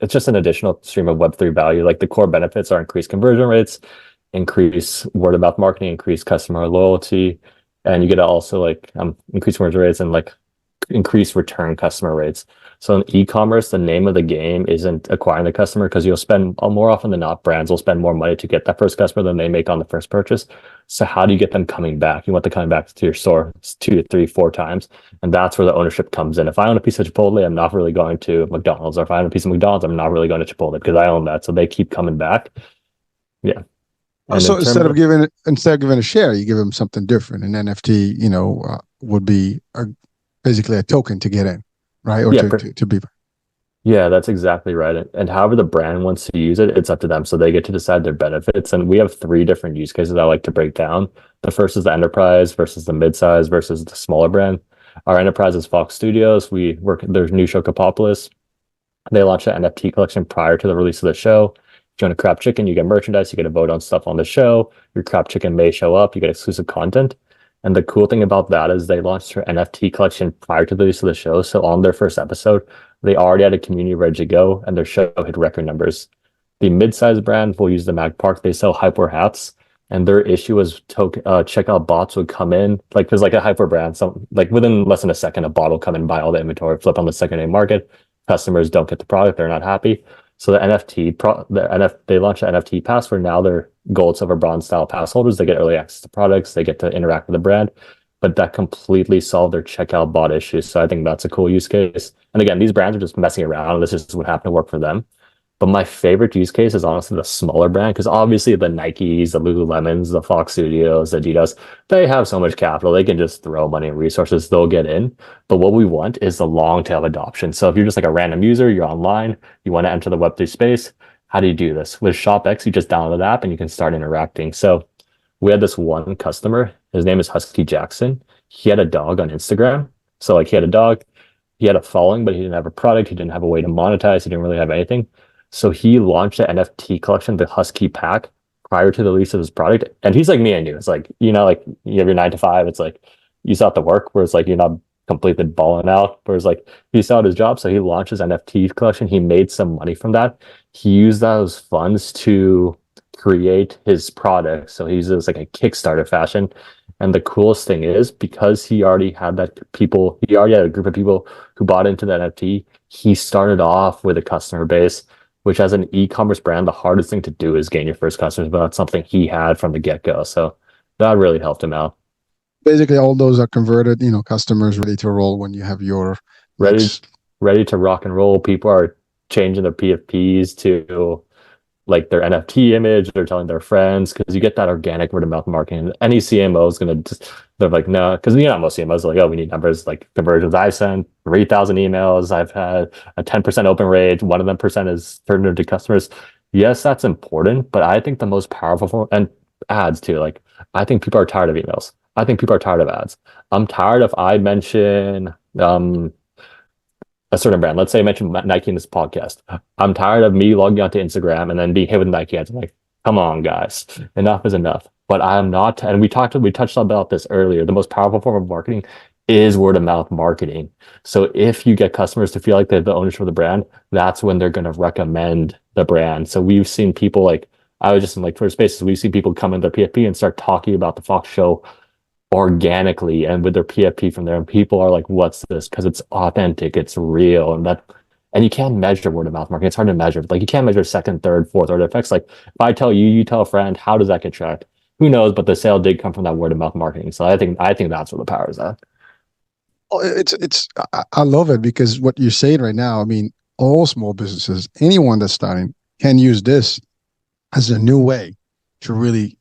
just an additional stream of Web3 value. Like the core benefits are increased conversion rates, increase word of mouth marketing, increase customer loyalty, and you get to also like increase conversion rates and like increase return customer rates. So in e-commerce, the name of the game isn't acquiring the customer because you'll spend more often than not, brands will spend more money to get that first customer than they make on the first purchase. So how do you get them coming back? You want them coming back to your store 2 to 3, 4 times. And that's where the ownership comes in. If I own a piece of Chipotle, I'm not really going to McDonald's. Or if I own a piece of McDonald's, I'm not really going to Chipotle because I own that. So they keep coming back. Yeah. And So in terms of instead of giving a share, you give them something different. An NFT, would be basically a token to get in, right? Or yeah, to be. Yeah, that's exactly right. And however the brand wants to use it, it's up to them. So they get to decide their benefits. And we have 3 different use cases I like to break down. The first is the enterprise versus the midsize versus the smaller brand. Our enterprise is Fox Studios. We work their new show Capopolis. They launched an NFT collection prior to the release of the show. If you own a crab chicken, you get merchandise, you get to vote on stuff on the show. Your crab chicken may show up, you get exclusive content. And the cool thing about that is they launched their NFT collection prior to the release of the show. So on their first episode, they already had a community ready to go, and their show hit record numbers. The mid-sized brand will use the Mag Park. They sell hypewear hats, and their issue was checkout bots would come in, like because like a hypewear brand, so like within less than a second, a bot will come and buy all the inventory, flip on the secondary market. Customers don't get the product, they're not happy. So they launched the NFT pass where now they're gold, silver, bronze style pass holders. They get early access to products, they get to interact with the brand, but that completely solved their checkout bot issues. So I think that's a cool use case. And again, these brands are just messing around. This is what happened to work for them. But my favorite use case is honestly the smaller brand because obviously the Nikes, the Lululemons, the Fox Studios, the Adidas, they have so much capital. They can just throw money and resources. They'll get in. But what we want is the long tail adoption. So if you're just like a random user, you're online, you want to enter the Web3 space, how do you do this? With ShopX, you just download the app and you can start interacting. So we had this one customer. His name is Husky Jackson. He had a dog on Instagram. So like he had a dog, he had a following, but he didn't have a product. He didn't have a way to monetize. He didn't really have anything. So he launched an NFT collection, the Husky Pack, prior to the release of his product. And he's like me and you. It's like, like you have your 9 to 5. It's like you still have to work, where it's like you're not completely balling out. Whereas like he still had his job. So he launched his NFT collection. He made some money from that. He used those funds to create his product. So he uses like a Kickstarter fashion. And the coolest thing is because he already had a group of people who bought into that NFT. He started off with a customer base, which as an e-commerce brand, the hardest thing to do is gain your first customers, but that's something he had from the get-go. So that really helped him out. Basically, all those are converted, customers ready to roll when you have your Ready, next. ready to rock and roll. People are changing their PFPs to like their NFT image. They're telling their friends because you get that organic word of mouth marketing. Any CMO is going to they're like, no, because most CMOs are like, oh, we need numbers like conversions. I've sent 3,000 emails. I've had a 10% open rate. One of them percent is turned into customers. Yes, that's important, but I think the most powerful and ads too. Like I think people are tired of emails. I think people are tired of ads. I'm tired if I mention a certain brand. Let's say I mentioned Nike in this podcast. I'm tired of me logging onto Instagram and then being hit with Nike ads. I'm like, come on, guys, enough is enough. But I'm not, and we touched about this earlier. The most powerful form of marketing is word of mouth marketing. So if you get customers to feel like they have the ownership of the brand, that's when they're going to recommend the brand. So we've seen people like, I was just in like Twitter Spaces, we've seen people come in their PFP and start talking about the Fox show organically and with their PFP from there. And people are like, what's this? Because it's authentic, it's real. And you can't measure word of mouth marketing. It's hard to measure. Like you can't measure second, third, fourth order effects. Like if I tell you, you tell a friend, how does that get tracked? Who knows? But the sale did come from that word of mouth marketing. So I think that's where the power is at. Oh, I love it because what you're saying right now, I mean, all small businesses, anyone that's starting can use this as a new way to really,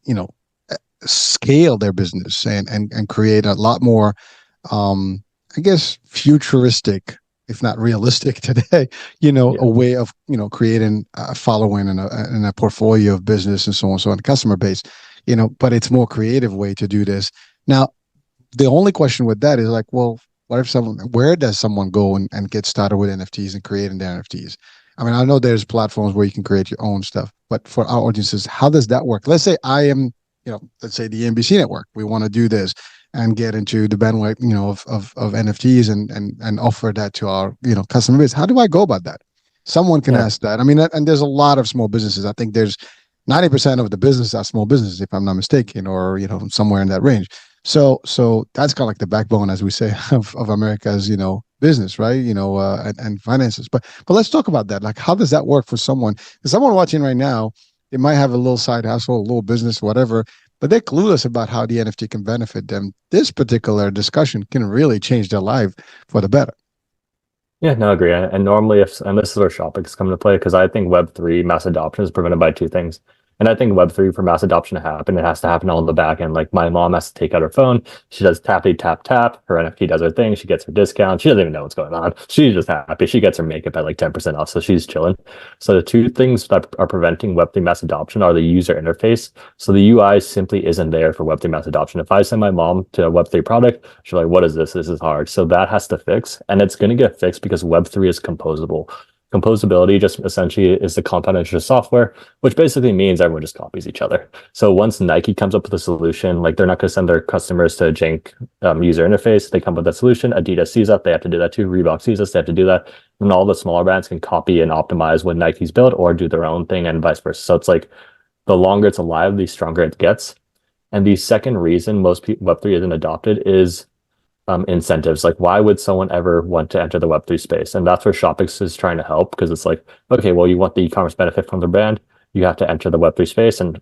scale their business and create a lot more I guess, futuristic, if not realistic today, Yeah. a way of, creating a following and a portfolio of business and so on, so on, customer base, but it's more creative way to do this. Now, the only question with that is like, well, where does someone go and get started with NFTs and creating their NFTs? I mean, I know there's platforms where you can create your own stuff, but for our audiences, how does that work? Let's say I am, let's say the NBC network. We want to do this and get into the bandwagon, of NFTs and offer that to our, customer base. How do I go about that? Someone can Yeah. ask that. I mean, and there's a lot of small businesses. I think there's 90% of the business are small businesses, if I'm not mistaken, or, somewhere in that range. So that's kind of like the backbone, as we say, of America's, business, right? And finances. But let's talk about that. Like, how does that work for someone? Because someone watching right now, they might have a little side hustle, a little business, whatever, but they're clueless about how the NFT can benefit them. This particular discussion can really change their life for the better. Yeah, no, I agree. And normally, and this is where SHOPX come into play, because I think Web3 mass adoption is prevented by two things. And I think Web3 for mass adoption to happen, it has to happen on the back end. Like my mom has to take out her phone. She does tappity tap tap. Her NFT does her thing. She gets her discount. She doesn't even know what's going on. She's just happy. She gets her makeup at like 10% off. So she's chilling. So the two things that are preventing Web3 mass adoption are the user interface. So the UI simply isn't there for Web3 mass adoption. If I send my mom to a Web3 product, she's like, what is this? This is hard. So that has to fix. And it's going to get fixed because Web3 is composable. Composability just essentially is the compound interest software, which basically means everyone just copies each other. So once Nike comes up with a solution, like they're not going to send their customers to a jank user interface. They come up with that solution. Adidas sees that, they have to do that too. Reebok sees this, they have to do that. And all the smaller brands can copy and optimize what Nike's built or do their own thing and vice versa. So it's like the longer it's alive, the stronger it gets. And the second reason most people Web3 isn't adopted is incentives. Like, why would someone ever want to enter the Web3 space? And that's where SHOPX is trying to help, because it's like, okay, well, you want the e-commerce benefit from the brand, you have to enter the Web3 space. And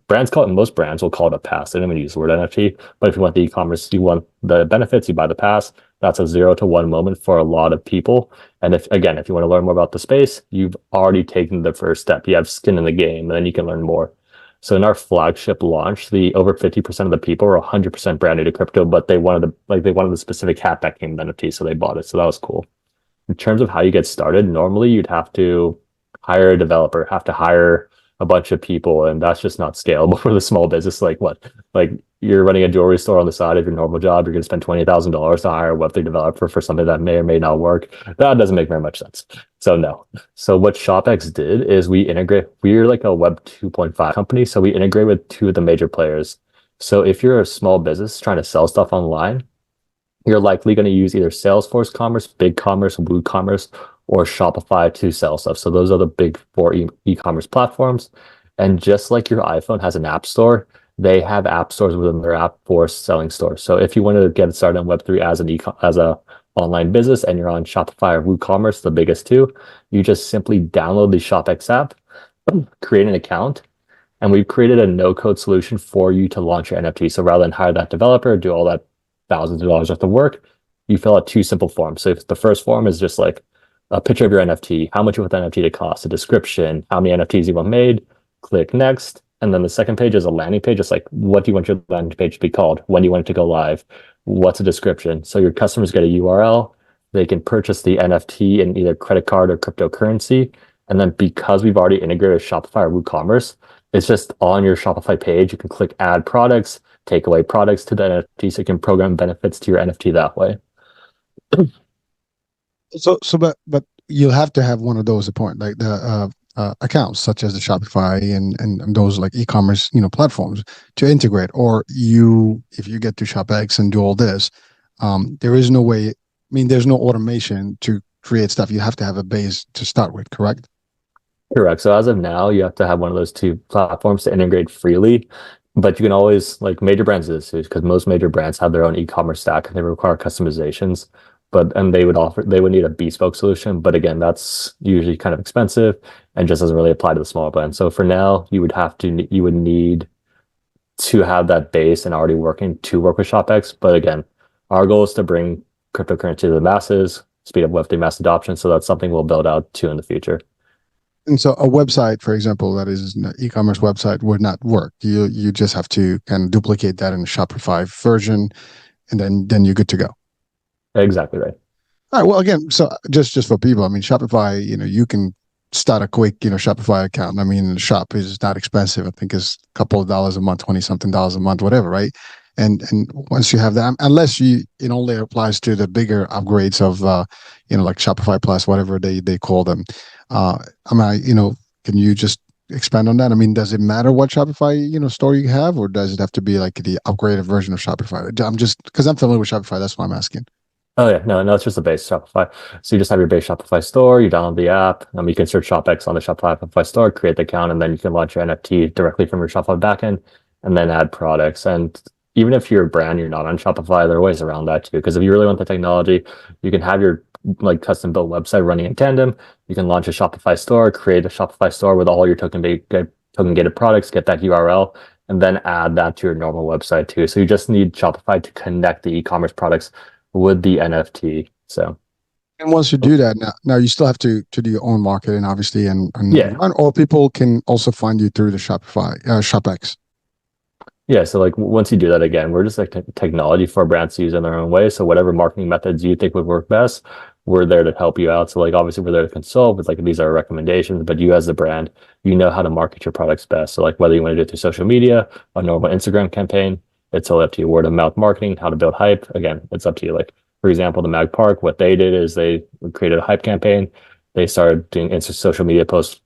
most brands will call it a pass. They don't even use the word NFT. But if you want the e-commerce, you want the benefits, you buy the pass. That's a 0 to 1 moment for a lot of people. And if you want to learn more about the space, you've already taken the first step. You have skin in the game, and then you can learn more. So in our flagship launch, the over 50% of the people were 100% brand new to crypto, but they wanted the specific hat that came with NFT, so they bought it. So that was cool. In terms of how you get started, normally you'd have to hire a developer, have to hire a bunch of people, and that's just not scalable for the small business. Like what? Like you're running a jewelry store on the side of your normal job, you're going to spend $20,000 to hire a Web3 developer for something that may or may not work. That doesn't make very much sense. So no. So what SHOPX did is we're like a Web 2.5 company, so we integrate with two of the major players. So if you're a small business trying to sell stuff online, you're likely going to use either Salesforce Commerce, BigCommerce, WooCommerce, or Shopify to sell stuff. So those are the big four e-commerce platforms. And just like your iPhone has an app store, they have app stores within their app for selling stores. So if you want to get started on Web3 as a online business and you're on Shopify or WooCommerce, the biggest two, you just simply download the SHOPX app, create an account, and we've created a no-code solution for you to launch your NFT. So rather than hire that developer, do all that thousands of dollars worth of work, you fill out two simple forms. So if the first form is just like a picture of your NFT, how much you want the NFT to cost, a description, how many NFTs you want made, click next. And then the second page is a landing page. It's like, what do you want your landing page to be called? When do you want it to go live? What's a description? So your customers get a URL. They can purchase the NFT in either credit card or cryptocurrency. And then because we've already integrated Shopify or WooCommerce, it's just on your Shopify page. You can click add products, take away products to the NFT, so you can program benefits to your NFT that way. But you'll have to have one of those like the accounts, such as the Shopify and those like e-commerce platforms to integrate. Or if you get to ShopX and do all this, there is no way. I mean, there's no automation to create stuff. You have to have a base to start with, correct? Correct. So as of now, you have to have one of those two platforms to integrate freely. But you can always, like major brands do this too, because most major brands have their own e-commerce stack and they require customizations. And they would need a bespoke solution. But again, that's usually kind of expensive and just doesn't really apply to the smaller brands. So for now, you would need to have that base and already working to work with ShopX. But again, our goal is to bring cryptocurrency to the masses, speed up Web3 mass adoption. So that's something we'll build out too in the future. And so a website, for example, that is an e-commerce website would not work. You just have to kind of duplicate that in a Shopify version, and then you're good to go. Exactly right. All right. Well, again, so just for people, I mean, Shopify, you can start a quick, Shopify account. I mean, the shop is not expensive. I think it's a couple of dollars a month, 20 something dollars a month, whatever, right? And once you have that, unless it only applies to the bigger upgrades of, like Shopify Plus, whatever they call them. I mean, can you just expand on that? I mean, does it matter what Shopify, store you have, or does it have to be like the upgraded version of Shopify? I'm just because I'm familiar with Shopify. That's why I'm asking. Oh yeah, no, it's just the base Shopify. So you just have your base Shopify store, you download the app, you can search ShopX on the Shopify store, create the account, and then you can launch your NFT directly from your Shopify backend and then add products. And even if you're a brand, you're not on Shopify, there are ways around that too. Because if you really want the technology, you can have your like custom built website running in tandem. You can launch a Shopify store, create a Shopify store with all your token gated products, get that URL, and then add that to your normal website too. So you just need Shopify to connect the e-commerce products with the NFT. So And once you do that, now you still have to do your own marketing, obviously, and yeah, run. Or people can also find you through the Shopify, ShopX. yeah. So like once you do that again, we're just like technology for brands to use in their own way. So whatever marketing methods you think would work best, we're there to help you out. So like obviously we're there to consult with like these are recommendations, but you as the brand, you know how to market your products best. So like whether you want to do it through social media, a normal Instagram campaign, it's all up to you. Word of mouth marketing, how to build hype. Again, it's up to you. Like for example, the Mag Park, what they did is they created a hype campaign. They started doing social media posts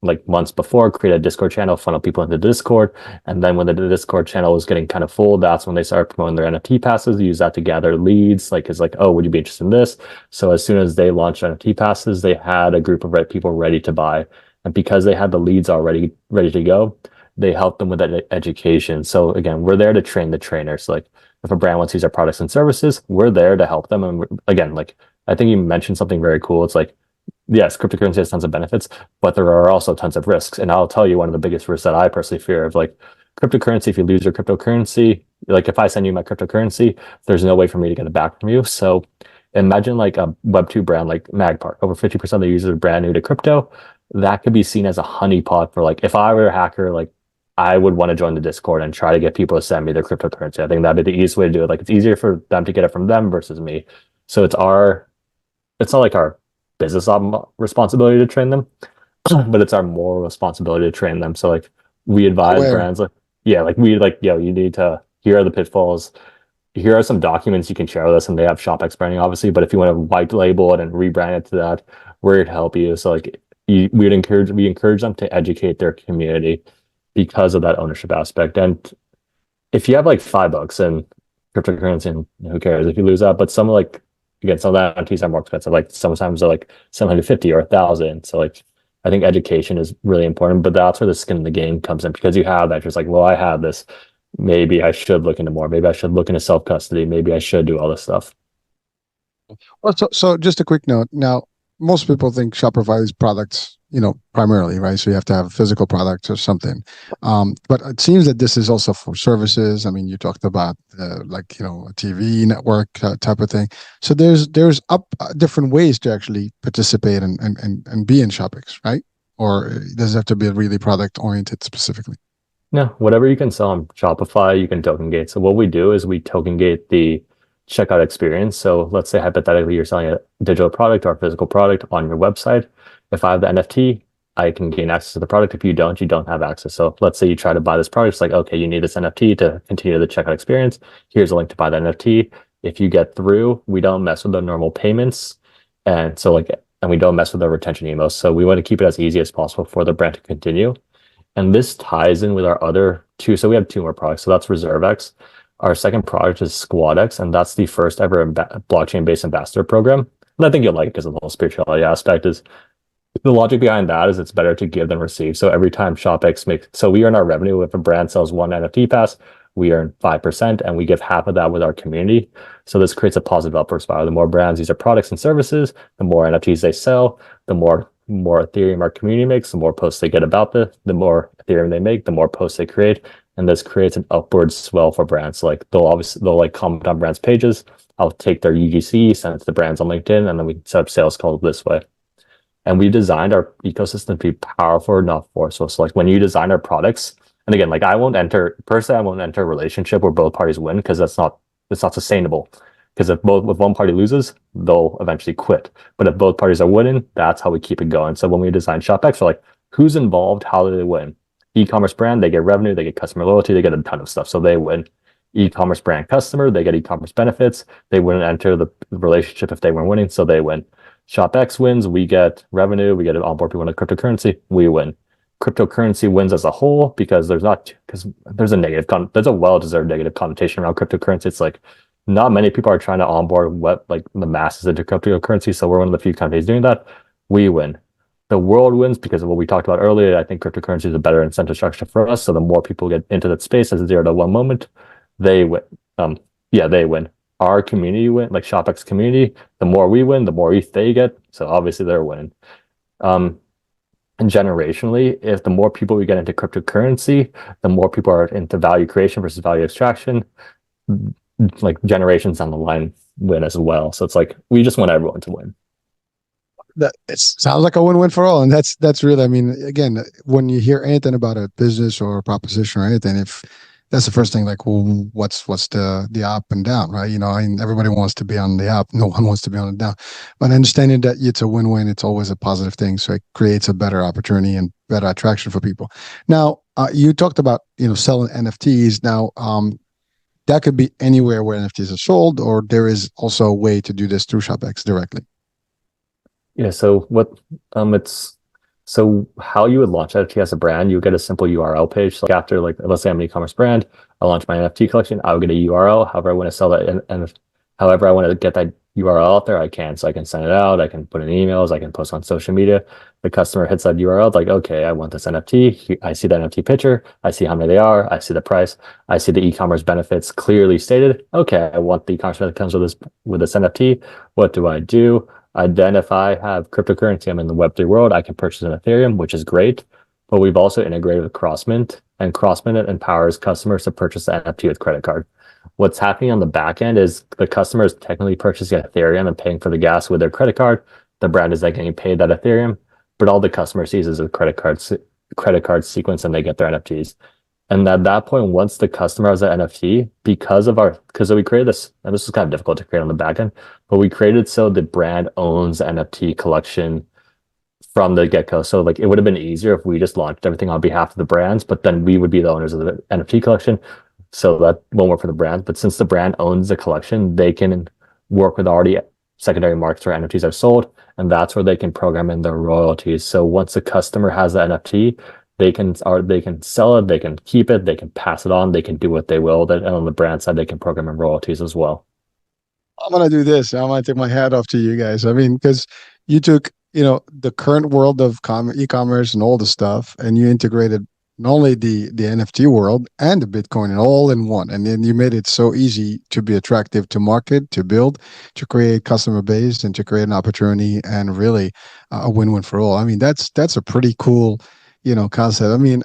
like months before, create a Discord channel, funnel people into Discord. And then when the Discord channel was getting kind of full, that's when they started promoting their NFT passes, use that to gather leads. Like, it's like, oh, would you be interested in this? So as soon as they launched NFT passes, they had a group of people ready to buy. And because they had the leads already ready to go, they helped them with that education. So again, we're there to train the trainers. Like if a brand wants to use our products and services, we're there to help them. And again, like I think you mentioned something very cool. It's like, yes, cryptocurrency has tons of benefits, but there are also tons of risks. And I'll tell you one of the biggest risks that I personally fear of like cryptocurrency. If you lose your cryptocurrency, like if I send you my cryptocurrency, there's no way for me to get it back from you. So imagine like a Web2 brand like Magpark, over 50% of the users are brand new to crypto. That could be seen as a honeypot for like, if I were a hacker, like I would want to join the Discord and try to get people to send me their cryptocurrency. I think that'd be the easiest way to do it. Like it's easier for them to get it from them versus me. So it's not like our business responsibility to train them, but it's our moral responsibility to train them. So like we advise Aware. brands like, yeah, like we like, yo, you need to, here are the pitfalls. Here are some documents you can share with us, and they have ShopX branding, obviously. But if you want to white label it and rebrand it to that, we're here to help you. So like we encourage them to educate their community because of that ownership aspect. And if you have like $5 in cryptocurrency, and who cares if you lose that? But some like again, some of the NFTs are more expensive. Like sometimes they're like 750 or 1,000. So like I think education is really important, but that's where the skin in the game comes in because you have that. Just like, well, I have this. Maybe I should look into more. Maybe I should look into self custody. Maybe I should do all this stuff. Well, so just a quick note. Now, most people think Shopify is products, primarily, right? So you have to have a physical product or something. But it seems that this is also for services. I mean, you talked about like, a TV network type of thing. So there's different ways to actually participate and be in ShopX, right? Or does it have to be really product oriented specifically? No, whatever you can sell on Shopify, you can token gate. So what we do is we token gate the checkout experience. So let's say hypothetically you're selling a digital product or a physical product on your website. If I have the NFT, I can gain access to the product. If you don't have access. So let's say you try to buy this product. It's like, okay, you need this NFT to continue the checkout experience. Here's a link to buy the NFT. If you get through, we don't mess with the normal payments. And we don't mess with the retention emails. So we want to keep it as easy as possible for the brand to continue. And this ties in with our other two. So we have two more products. So that's ReserveX. Our second product is SquadX, and that's the first ever blockchain-based ambassador program. And I think you'll like it because of the whole spirituality aspect is the logic behind that is it's better to give than receive. So every time ShopX makes, so we earn our revenue if a brand sells one NFT pass, we earn 5% and we give half of that with our community. So this creates a positive upward spiral. The more brands use our products and services, the more NFTs they sell, the more Ethereum our community makes, the more posts they get about the more Ethereum they make, the more posts they create. And this creates an upward swell for brands. Like they'll like comment on brands' pages. I'll take their UGC, send it to the brands on LinkedIn, and then we set up sales calls this way. And we designed our ecosystem to be powerful, not forceful. So like when you design our products, and again, like I won't enter a relationship where both parties win because it's not sustainable. Because if one party loses, they'll eventually quit. But if both parties are winning, that's how we keep it going. So when we design ShopX, we're like, who's involved? How do they win? E-commerce brand, they get revenue, they get customer loyalty, they get a ton of stuff. So they win. E-commerce brand customer, they get e-commerce benefits. They wouldn't enter the relationship if they weren't winning, so they win. ShopX wins, we get revenue, we get to onboard people into cryptocurrency, we win. Cryptocurrency wins as a whole because there's a well-deserved negative connotation around cryptocurrency. It's like not many people are trying to onboard the masses into cryptocurrency. So we're one of the few companies doing that. We win. The world wins because of what we talked about earlier. I think cryptocurrency is a better incentive structure for us. So the more people get into that space as a 0 to 1 moment, they win. They win. Our community win, like ShopX community. The more we win, the more ETH they get. So obviously they're winning. And generationally, if the more people we get into cryptocurrency, the more people are into value creation versus value extraction, like generations down the line win as well. So it's like we just want everyone to win. That it sounds like a win-win for all, and that's really. I mean, again, when you hear anything about a business or a proposition or anything, if that's the first thing, like, well, what's the up and down, right? I mean, everybody wants to be on the up, no one wants to be on the down. But understanding that it's a win-win, it's always a positive thing, so it creates a better opportunity and better attraction for people. Now, you talked about selling NFTs. Now, that could be anywhere where NFTs are sold, or there is also a way to do this through ShopX directly. Yeah. So so how you would launch NFT as a brand, you would get a simple URL page. So after, like, let's say I'm an e-commerce brand, I launch my NFT collection, I would get a URL. However I want to sell that, and however I want to get that URL out there, I can. So I can send it out, I can put in emails, I can post on social media. The customer hits that URL, like, okay, I want this NFT. I see that NFT picture, I see how many they are, I see the price, I see the e-commerce benefits clearly stated. Okay, I want the e-commerce benefit that comes with this NFT. What do? Then if I have cryptocurrency, I'm in the Web3 world, I can purchase an Ethereum, which is great. But we've also integrated with Crossmint, and Crossmint empowers customers to purchase the NFT with credit card. What's happening on the back end is the customer is technically purchasing Ethereum and paying for the gas with their credit card. The brand is then getting paid that Ethereum, but all the customer sees is a credit card sequence, and they get their NFTs. And at that point, once the customer has an NFT, because we created this, and this was kind of difficult to create on the back end, but we created so the brand owns the NFT collection from the get-go. So like it would have been easier if we just launched everything on behalf of the brands, but then we would be the owners of the NFT collection. So that won't work for the brand. But since the brand owns the collection, they can work with already secondary markets where NFTs are sold, and that's where they can program in their royalties. So once the customer has the NFT, they can sell it, they can keep it, they can pass it on, they can do what they will. And on the brand side, they can program in royalties as well. I'm gonna do this. I'm gonna take my hat off to you guys. I mean, because you took the current world of e-commerce and all the stuff, and you integrated not only the NFT world and the Bitcoin and all in one, and then you made it so easy to be attractive to market, to build, to create customer base, and to create an opportunity, and really a win-win for all. I mean, that's a pretty cool concept. I mean,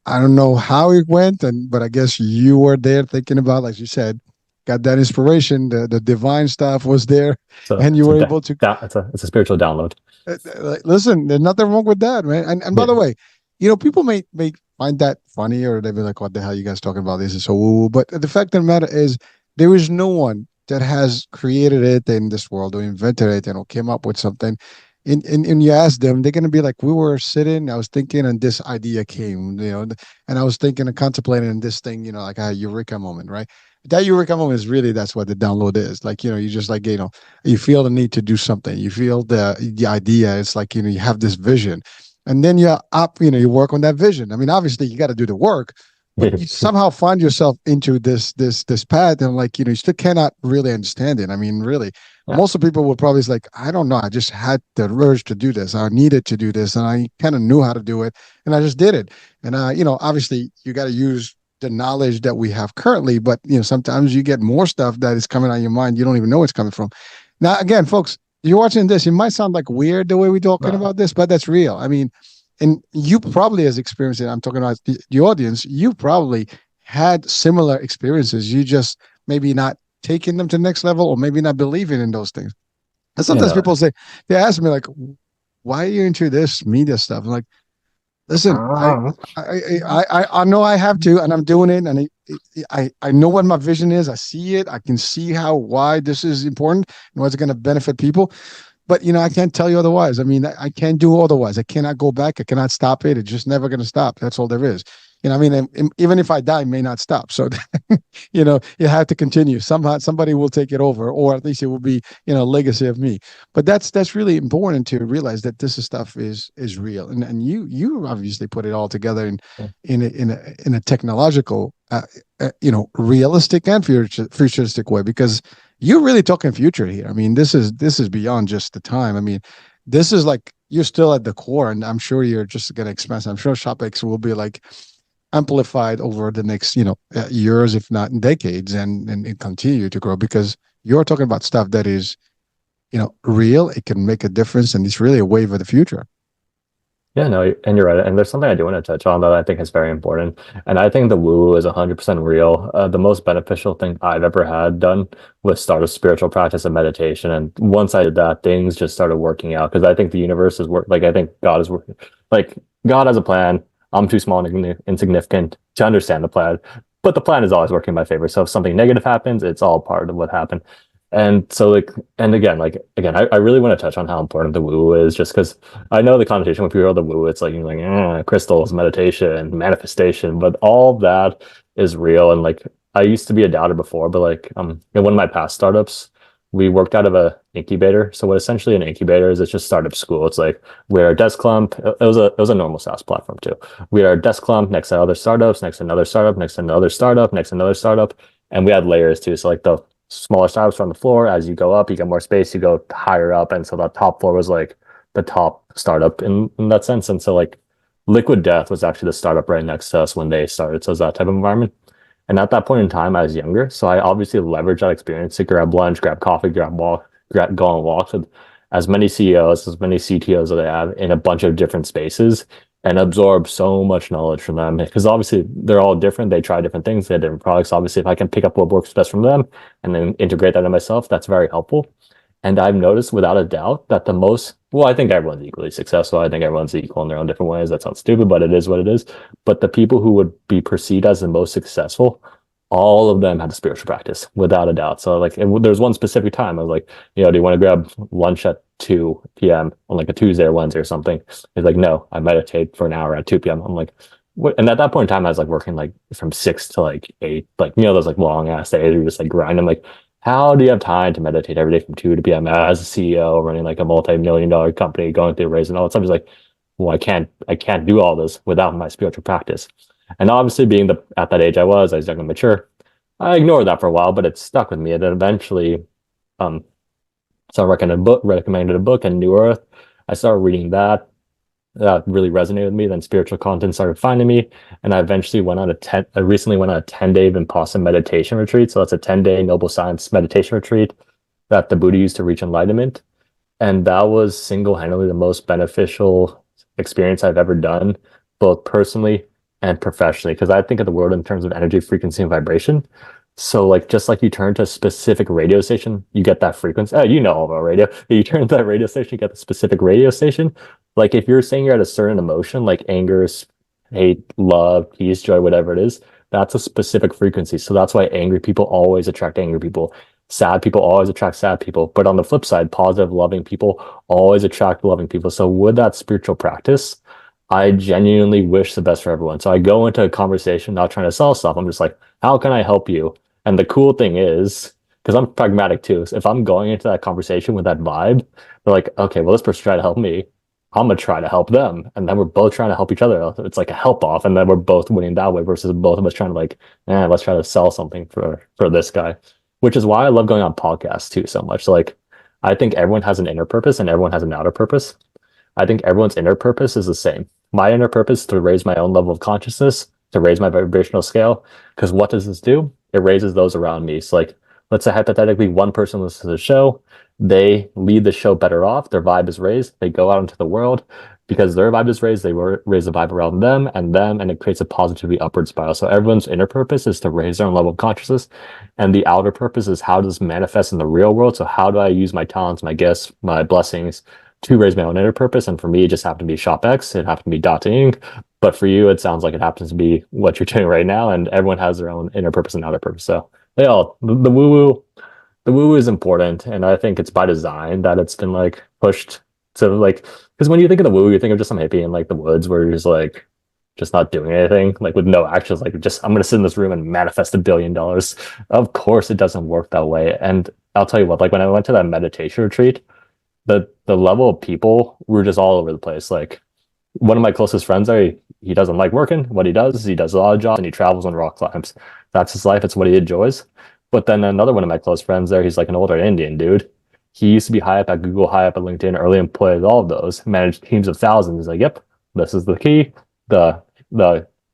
I don't know how it went, but I guess you were there thinking about, like you said, got that inspiration. The divine stuff was there, and you were able to. It's a spiritual download. Listen, there's nothing wrong with that, man. And by the way, people may find that funny, or they'll be like, "What the hell are you guys talking about? This is so woo." But the fact of the matter is, there is no one that has created it in this world, or invented it, or came up with something. And you ask them, they're going to be like, we were sitting, I was thinking, and this idea came, and I was thinking and contemplating, and this thing, like a eureka moment, right? That eureka moment is really, that's what the download is. Like, you just like, you feel the need to do something. You feel the idea. It's like, you have this vision, and then you're up, you work on that vision. I mean, obviously you got to do the work, but you somehow find yourself into this path, and like, you still cannot really understand it. I mean, really, most of people will probably say, like, I don't know, I just had the urge to do this, I needed to do this, and I kind of knew how to do it, and I just did it. And obviously you got to use the knowledge that we have currently, but sometimes you get more stuff that is coming on your mind, you don't even know where it's coming from. Now, again, folks, you're watching this, it might sound like weird the way we're talking about this, but that's real. I mean, and you probably has experienced it. I'm talking about the audience. You probably had similar experiences. You just maybe not taking them to the next level, or maybe not believing in those things. And sometimes people say, they ask me like, why are you into this media stuff? I'm like, Listen, I know I have to, and I'm doing it, and I know what my vision is. I see it. I can see why this is important and what's going to benefit people. But I can't tell you otherwise. I mean, I can't do otherwise. I cannot go back. I cannot stop it. It's just never going to stop. That's all there is. I mean, and even if I die, it may not stop. So, you have to continue. Somehow, somebody will take it over, or at least it will be, legacy of me. But that's really important to realize that this stuff is real, and you obviously put it all together in a technological, realistic and futuristic way, because you're really talking future here. I mean, this is beyond just the time. I mean, this is like you're still at the core, and I'm sure you're just going to expand. I'm sure ShopX will be like amplified over the next years, if not decades, and continue to grow, because you're talking about stuff that is real. It can make a difference, and it's really a wave of the future. Yeah, no, and you're right. And there's something I do want to touch on that I think is very important. And I think the woo is 100% real. The most beneficial thing I've ever had done was start a spiritual practice of meditation. And once I did that, things just started working out, because I think the universe is like, I think God is working. Like, God has a plan. I'm too small and insignificant to understand the plan, but the plan is always working in my favor. So if something negative happens, it's all part of what happened. And so, I really want to touch on how important the woo is, just because I know the connotation when people hear the woo, it's like, crystals, meditation, manifestation, but all that is real. And like, I used to be a doubter before, but like, in one of my past startups, we worked out of a incubator. So what essentially an incubator is, it's just startup school. It's like we're a desk clump. It was a normal SaaS platform too. We are a desk clump next to other startups, next to another startup, next to another startup, next to another startup, and we had layers too. So like the smaller startups are on the floor. As you go up, you get more space. You go higher up, and so the top floor was like the top startup in that sense. And so like Liquid Death was actually the startup right next to us when they started. So it's that type of environment. And at that point in time, I was younger, so I obviously leveraged that experience to grab lunch, grab coffee, go on walks with as many CEOs, as many CTOs that I have in a bunch of different spaces, and absorb so much knowledge from them, because obviously they're all different. They try different things. They have different products. Obviously, if I can pick up what works best from them and then integrate that in myself, that's very helpful. And I've noticed without a doubt that I think everyone's equally successful. I think everyone's equal in their own different ways. That sounds stupid, but it is what it is. But the people who would be perceived as the most successful, all of them had a spiritual practice without a doubt. So like, there's one specific time I was like, do you want to grab lunch at 2 p.m. on like a Tuesday or Wednesday or something? He's like, no, I meditate for an hour at 2 p.m. I'm like, what? And at that point in time, I was like working like from 6 to like 8, like, those like long ass days where you're just like grinding. Like, how do you have time to meditate every day from 2 to p.m. as a CEO running like a multi-million-dollar company, going through raising all that stuff? He's like, well, I can't do all this without my spiritual practice. And obviously, being at that age I was young and mature, I ignored that for a while, but it stuck with me. And then eventually, so I recommended a book, and New Earth. I started reading that. That really resonated with me. Then spiritual content started finding me, and I eventually recently went on a 10-day Vipassana meditation retreat. So that's a 10-day noble science meditation retreat that the Buddha used to reach enlightenment. And that was single-handedly the most beneficial experience I've ever done, both personally and professionally, because I think of the world in terms of energy, frequency, and vibration. So like, just like you turn to a specific radio station, you get that frequency. Oh, you know all about radio. You turn to that radio station, you get the specific radio station. Like, if you're saying you're at a certain emotion, like anger, hate, love, peace, joy, whatever it is, that's a specific frequency. So that's why angry people always attract angry people. Sad people always attract sad people. But on the flip side, positive, loving people always attract loving people. So with that spiritual practice, I genuinely wish the best for everyone. So I go into a conversation not trying to sell stuff. I'm just like, how can I help you? And the cool thing is, because I'm pragmatic too, so if I'm going into that conversation with that vibe, they're like, okay, well, this person tried to help me, I'm gonna try to help them, and then we're both trying to help each other. It's like a help off, and then we're both winning that way, versus both of us trying to like, let's try to sell something for this guy. Which is why I love going on podcasts too so much. Like, I think everyone has an inner purpose and everyone has an outer purpose. I think everyone's inner purpose is the same. My inner purpose is to raise my own level of consciousness, to raise my vibrational scale. Because what does this do? It raises those around me. So like, let's say hypothetically one person listens to the show, they lead the show better off, their vibe is raised, they go out into the world, because their vibe is raised, they raise the vibe around them, and it creates a positively upward spiral. So everyone's inner purpose is to raise their own level of consciousness, and the outer purpose is how does this manifest in the real world. So how do I use my talents, my gifts, my blessings to raise my own inner purpose. And for me, it just happened to be ShopX. It happened to be dotting. But for you, it sounds like it happens to be what you're doing right now. And everyone has their own inner purpose and outer purpose. So they all, the woo woo, the woo woo is important. And I think it's by design that it's been like pushed to like, because when you think of the woo, you think of just some hippie in like the woods where you're just like, just not doing anything, like with no actions, like just I'm gonna sit in this room and manifest $1 billion. Of course, it doesn't work that way. And I'll tell you what, like when I went to that meditation retreat, the level of people were just all over the place. Like one of my closest friends there, he doesn't like working. What he does is he does a lot of jobs and he travels and rock climbs. That's his life. It's what he enjoys. But then another one of my close friends there, he's like an older Indian dude. He used to be high up at Google, high up at LinkedIn, early employee at all of those, managed teams of thousands. He's like, yep, this is the key. The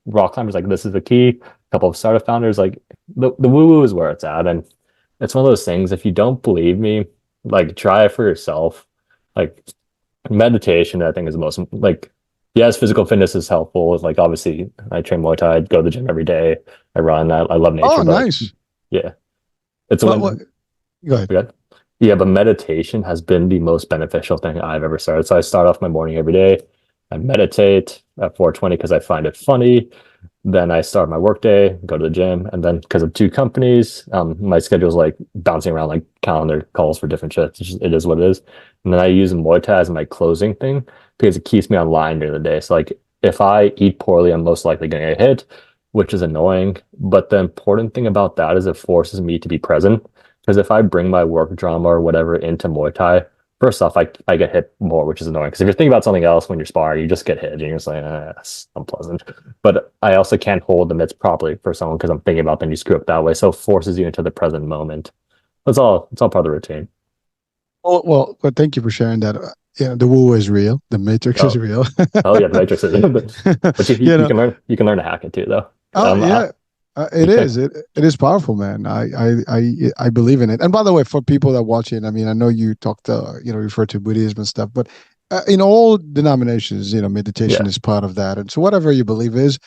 rock climbers like, this is the key. A couple of startup founders like the woo woo is where it's at. And it's one of those things, if you don't believe me, like try it for yourself. Like meditation, I think is the most like, yes, physical fitness is helpful. It's like obviously I train Muay Thai, I go to the gym every day, I run, I love nature. Oh, But nice. like, yeah, it's What? Go ahead. good. Yeah, but meditation has been the most beneficial thing I've ever started. So I start off my morning every day. I meditate at 4:20 because I find it funny. Then I start my workday, go to the gym, and then because of two companies, my schedule's like bouncing around like calendar calls for different shit. It is what it is. And then I use Muay Thai as my closing thing because it keeps me online during the day. So like if I eat poorly, I'm most likely going to get hit, which is annoying. But the important thing about that is it forces me to be present. Because if I bring my work drama or whatever into Muay Thai, first off, I get hit more, which is annoying. Because if you're thinking about something else when you're sparring, you just get hit and you're just like, that's unpleasant. But I also can't hold the mitts properly for someone because I'm thinking about them. You screw up that way. So it forces you into the present moment. That's all. It's all part of the routine. Well, thank you for sharing that. Yeah, the woo is real. The matrix is Oh, real. oh yeah, the Matrix is. But you know, you can learn to hack it too, though. oh yeah, it Yeah, is. It is powerful, man. I believe in it. And by the way, for people that watch it, I mean, I know you talked, refer to Buddhism and stuff, but in all denominations, meditation yeah, is part of that. And so, whatever you believe is,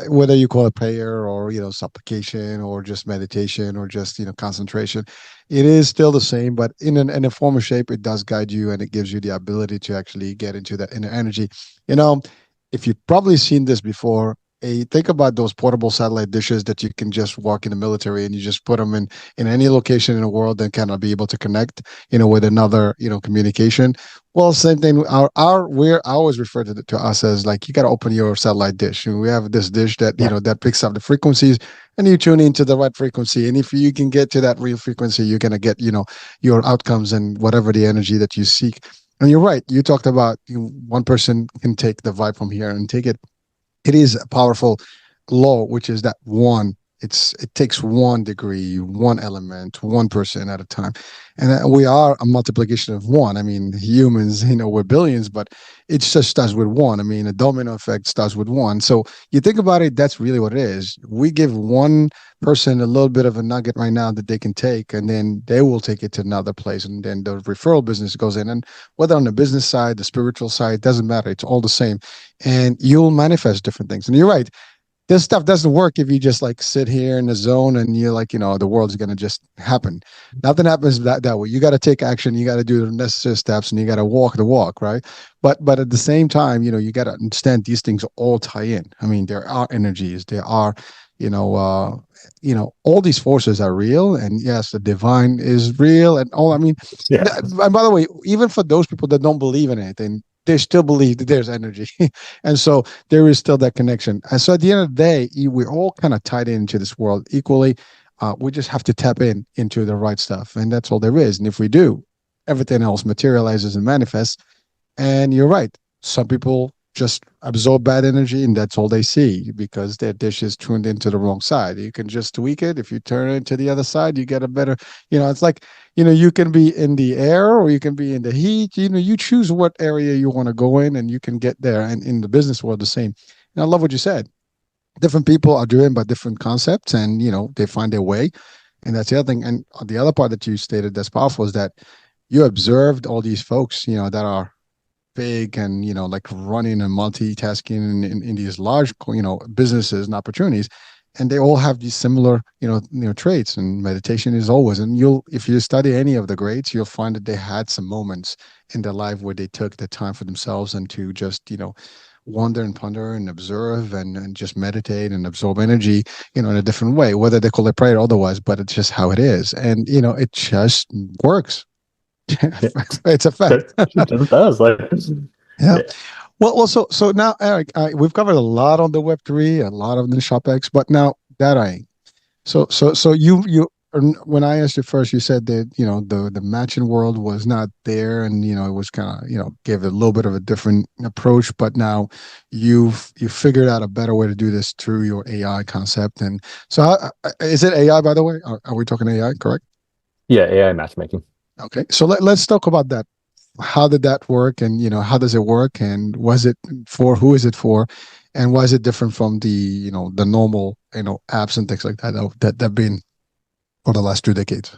whether you call it prayer or supplication or just meditation or just concentration, it is still the same. But in a form of shape, it does guide you and it gives you the ability to actually get into that inner energy. You know, if you've probably seen this before, think about those portable satellite dishes that you can just walk in the military and you just put them in any location in the world and kind of be able to connect, with another, communication. Well, same thing. I always refer to us as like, you got to open your satellite dish. And we have this dish that, yeah, that picks up the frequencies and you tune into the right frequency. And if you can get to that real frequency, you're going to get, your outcomes and whatever the energy that you seek. And you're right. You talked about one person can take the vibe from here and take it. It is a powerful law, which is that it takes 1 degree, one element, 1% at a time. And we are a multiplication of one. I mean, humans, we're billions, but it just starts with one. I mean, a domino effect starts with one. So you think about it, that's really what it is. We give one person a little bit of a nugget right now that they can take, and then they will take it to another place. And then the referral business goes in. And whether on the business side, the spiritual side, doesn't matter. It's all the same. And you'll manifest different things. And you're right, this stuff doesn't work if you just like sit here in the zone and you're like, the world's going to just happen. Nothing happens that way. You got to take action. You got to do the necessary steps and you got to walk the walk. Right. But at the same time, you got to understand these things all tie in. I mean, there are energies, there are, all these forces are real. And yes, the divine is real and all. I mean, yeah, and by the way, even for those people that don't believe in anything, they still believe that there's energy. And so there is still that connection. And so at the end of the day, we're all kind of tied into this world equally. We just have to tap into the right stuff. And that's all there is. And if we do, everything else materializes and manifests. And you're right. Some people just absorb bad energy and that's all they see because their dish is tuned into the wrong side. You can just tweak it. If you turn it to the other side, you get a better, it's like, you can be in the air or you can be in the heat. You choose what area you want to go in and you can get there. And in the business world, the same. And I love what you said. Different people are driven by different concepts and, they find their way. And that's the other thing. And the other part that you stated that's powerful is that you observed all these folks, that are big and like running and multitasking in these large businesses and opportunities, and they all have these similar, traits. And meditation is always, and if you study any of the greats, you'll find that they had some moments in their life where they took the time for themselves and to just, wander and ponder and observe and just meditate and absorb energy, in a different way, whether they call it prayer or otherwise, but it's just how it is. And, it just works. Yeah. It's a fact. It just does. Like, Yeah. yeah. Well, so now, Eric, we've covered a lot on the Web3, a lot of the ShopX, but now data. So when I asked you first, you said that the matching world was not there, and it was kind of gave it a little bit of a different approach. But now you figured out a better way to do this through your AI concept. And so, is it AI, by the way? Are we talking AI? Correct? Yeah, AI matchmaking. Okay, so let's talk about that. How did that work, and how does it work, and was it for, who is it for, and why is it different from the normal apps and things like that have been for the last 2 decades?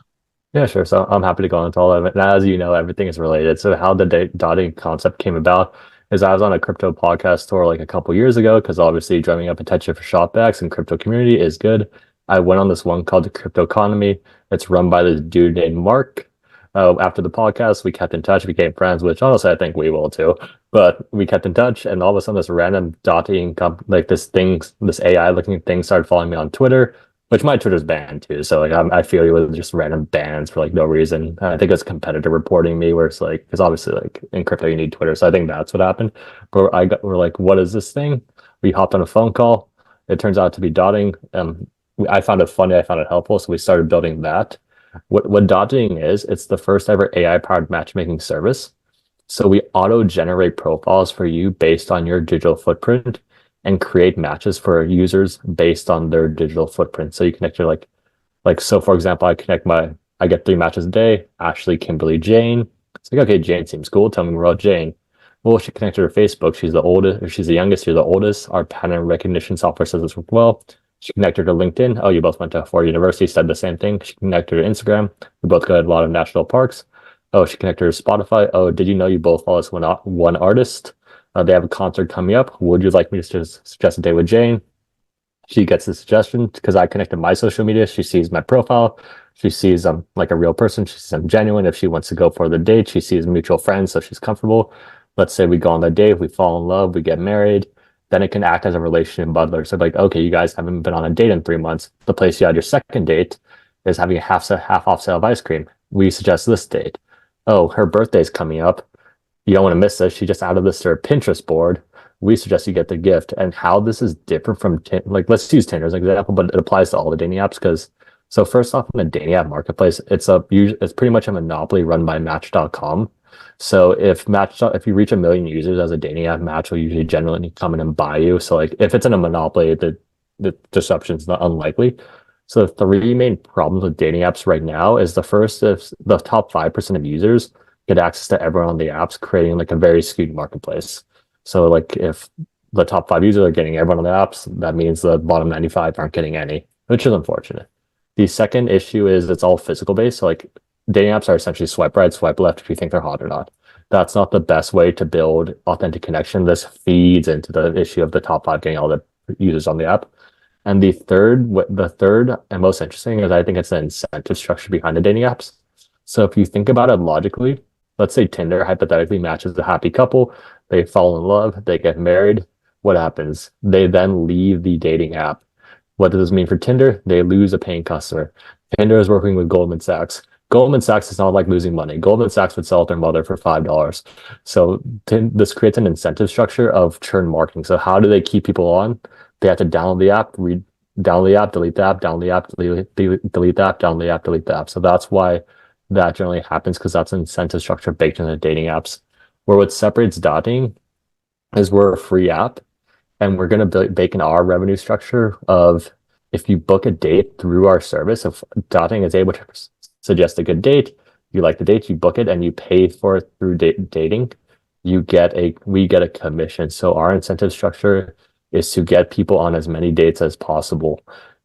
Yeah, sure. So I'm happy to go into all of it. And as you know, everything is related. So how the dotting concept came about is I was on a crypto podcast tour like a couple years ago, because obviously drumming up attention for ShopX and crypto community is good. I went on this one called the Crypto Economy. It's run by this dude named Mark. After the podcast, we kept in touch, became friends, which honestly I think we will too. But we kept in touch, and all of a sudden, this random dotting, like this thing, this AI looking thing, started following me on Twitter, which my Twitter's banned too. So like I feel you with just random bans for like no reason. I think it's competitor reporting me, where it's like, because obviously like in crypto you need Twitter, so I think that's what happened. But we're like, what is this thing? We hopped on a phone call. It turns out to be dotting. I found it funny. I found it helpful, so we started building that. What dotting is, it's the first ever AI powered matchmaking service. So we auto generate profiles for you based on your digital footprint and create matches for users based on their digital footprint. So you connect your so for example, I get 3 matches a day: Ashley, Kimberly, Jane. It's like, okay, Jane seems cool. Tell me more about Jane. Well, she connected her Facebook. She's the oldest, or she's the youngest, you're the oldest. Our pattern recognition software says this worked well. She connected her LinkedIn. Oh, you both went to Ford University, said the same thing. She connected her Instagram. We both go to a lot of national parks. Oh, she connected her Spotify. Oh, did you know you both follow this one artist? They have a concert coming up. Would you like me to suggest a day with Jane? She gets the suggestion because I connected my social media. She sees my profile. She sees I'm like a real person. She sees I'm genuine. If she wants to go for the date, she sees mutual friends, so she's comfortable. Let's say we go on that date, we fall in love, we get married. Then it can act as a relationship butler. So like, okay, you guys haven't been on a date in 3 months. The place you had your second date is having a half off sale of ice cream. We suggest this date. Oh, her birthday's coming up. You don't want to miss this. She just added this to her Pinterest board. We suggest you get the gift. And how this is different from like, let's use Tinder as an example, but it applies to all the dating apps. Because so first off, in the dating app marketplace, it's pretty much a monopoly run by Match.com. So if you reach 1 million users as a dating app, Match will usually generally come in and buy you. So like if it's in a monopoly, the disruption is not unlikely. So the 3 main problems with dating apps right now is the first is the top 5% of users get access to everyone on the apps, creating like a very skewed marketplace. So like if the top 5 users are getting everyone on the apps, that means the bottom 95 aren't getting any, which is unfortunate. The second issue is it's all physical based. So like dating apps are essentially swipe right, swipe left if you think they're hot or not. That's not the best way to build authentic connection. This feeds into the issue of the top 5 getting all the users on the app. And the third and most interesting is I think it's the incentive structure behind the dating apps. So if you think about it logically, let's say Tinder hypothetically matches a happy couple, they fall in love, they get married. What happens? They then leave the dating app. What does this mean for Tinder? They lose a paying customer. Tinder is working with Goldman Sachs. Goldman Sachs is not like losing money. Goldman Sachs would sell their mother for $5. So this creates an incentive structure of churn marketing. So how do they keep people on? They have to download the app, download the app, delete the app, download the app, delete the app, download the app, delete the app. So that's why that generally happens, because that's an incentive structure baked into the dating apps. Where what separates dotting is we're a free app, and we're going to bake in our revenue structure of if you book a date through our service, if dotting is able to suggest a good date, you like the date, you book it, and you pay for it through dating, we get a commission. So our incentive structure is to get people on as many dates as possible,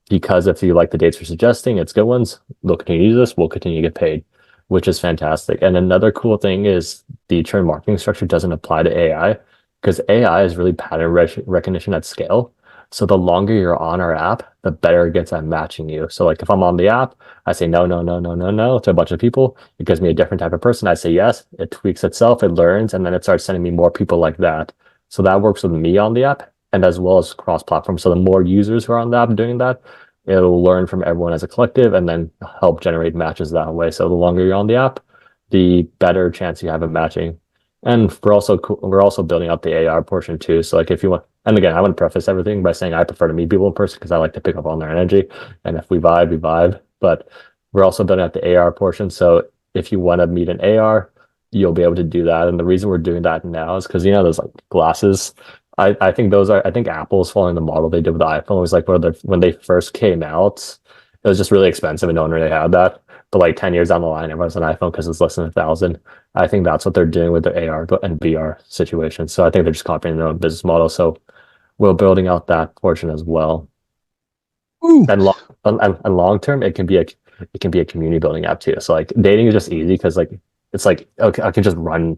because if you like the dates we're suggesting, it's good ones, they'll continue to use this, we'll continue to get paid, which is fantastic. And another cool thing is the churn marketing structure doesn't apply to AI, because AI is really pattern recognition at scale. So the longer you're on our app, the better it gets at matching you. So like if I'm on the app, I say no, no, no, no, no, no to a bunch of people. It gives me a different type of person. I say yes, it tweaks itself, it learns, and then it starts sending me more people like that. So that works with me on the app and as well as cross-platform. So the more users who are on the app doing that, it'll learn from everyone as a collective and then help generate matches that way. So the longer you're on the app, the better chance you have of matching. And we're also building out the AR portion too. So like if you want, and again, I want to preface everything by saying I prefer to meet people in person because I like to pick up on their energy. And if we vibe, we vibe. But we're also building out the AR portion. So if you want to meet an AR, you'll be able to do that. And the reason we're doing that now is because those like glasses. I think Apple's following the model they did with the iPhone. It was like when they first came out, it was just really expensive and no one really had that. But like 10 years down the line, everyone's an iPhone because it's less than 1,000. I think that's what they're doing with their AR and VR situation. So I think they're just copying their own business model. So we're building out that portion as well. Ooh. And long term, it can be a community building app too. So like dating is just easy because like it's like okay, I can just run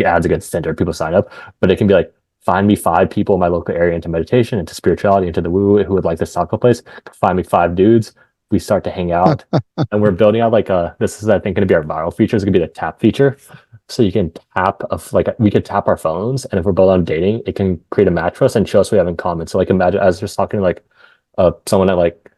ads against Tinder, people sign up, but it can be like find me 5 people in my local area into meditation, into spirituality, into the woo who would like this taco place. Find me 5 dudes. We start to hang out, and we're building out like this is I think going to be our viral feature. It's going to be the tap feature, so you can tap we could tap our phones, and if we're both on dating, it can create a match for us and show us what we have in common. So like imagine I was just talking to like someone at like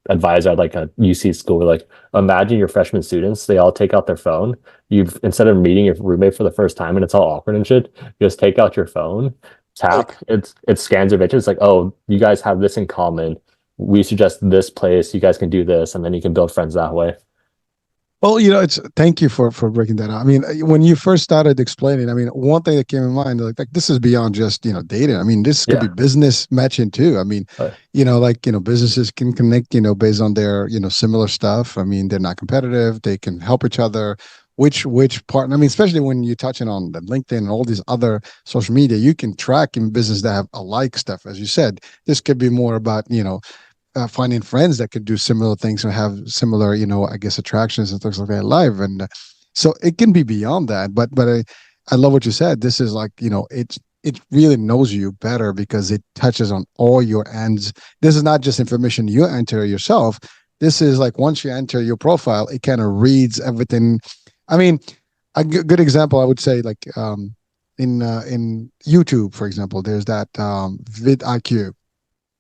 advisor at like a UC school. Like imagine your freshman students, they all take out their phone. You've instead of meeting your roommate for the first time and it's all awkward and shit, you just take out your phone, tap, it scans your picture. It's like, oh, you guys have this in common. We suggest this place. You guys can do this, and then you can build friends that way. Well, it's thank you for breaking that out. I mean, when you first started explaining, I mean, one thing that came in mind, like this is beyond just dating. I mean, this could be Yeah. business matching too. I mean, businesses can connect, based on their similar stuff. I mean, they're not competitive. They can help each other. Which partner? I mean, especially when you're touching on the LinkedIn and all these other social media, you can track in business that have alike stuff. As you said, this could be more about finding friends that could do similar things and have similar, I guess, attractions and things like that in life. And so it can be beyond that. But I love what you said. This is like, it really knows you better because it touches on all your ends. This is not just information you enter yourself. This is like once you enter your profile, it kind of reads everything. I mean, a good example, I would say, like in YouTube, for example, there's that vidIQ.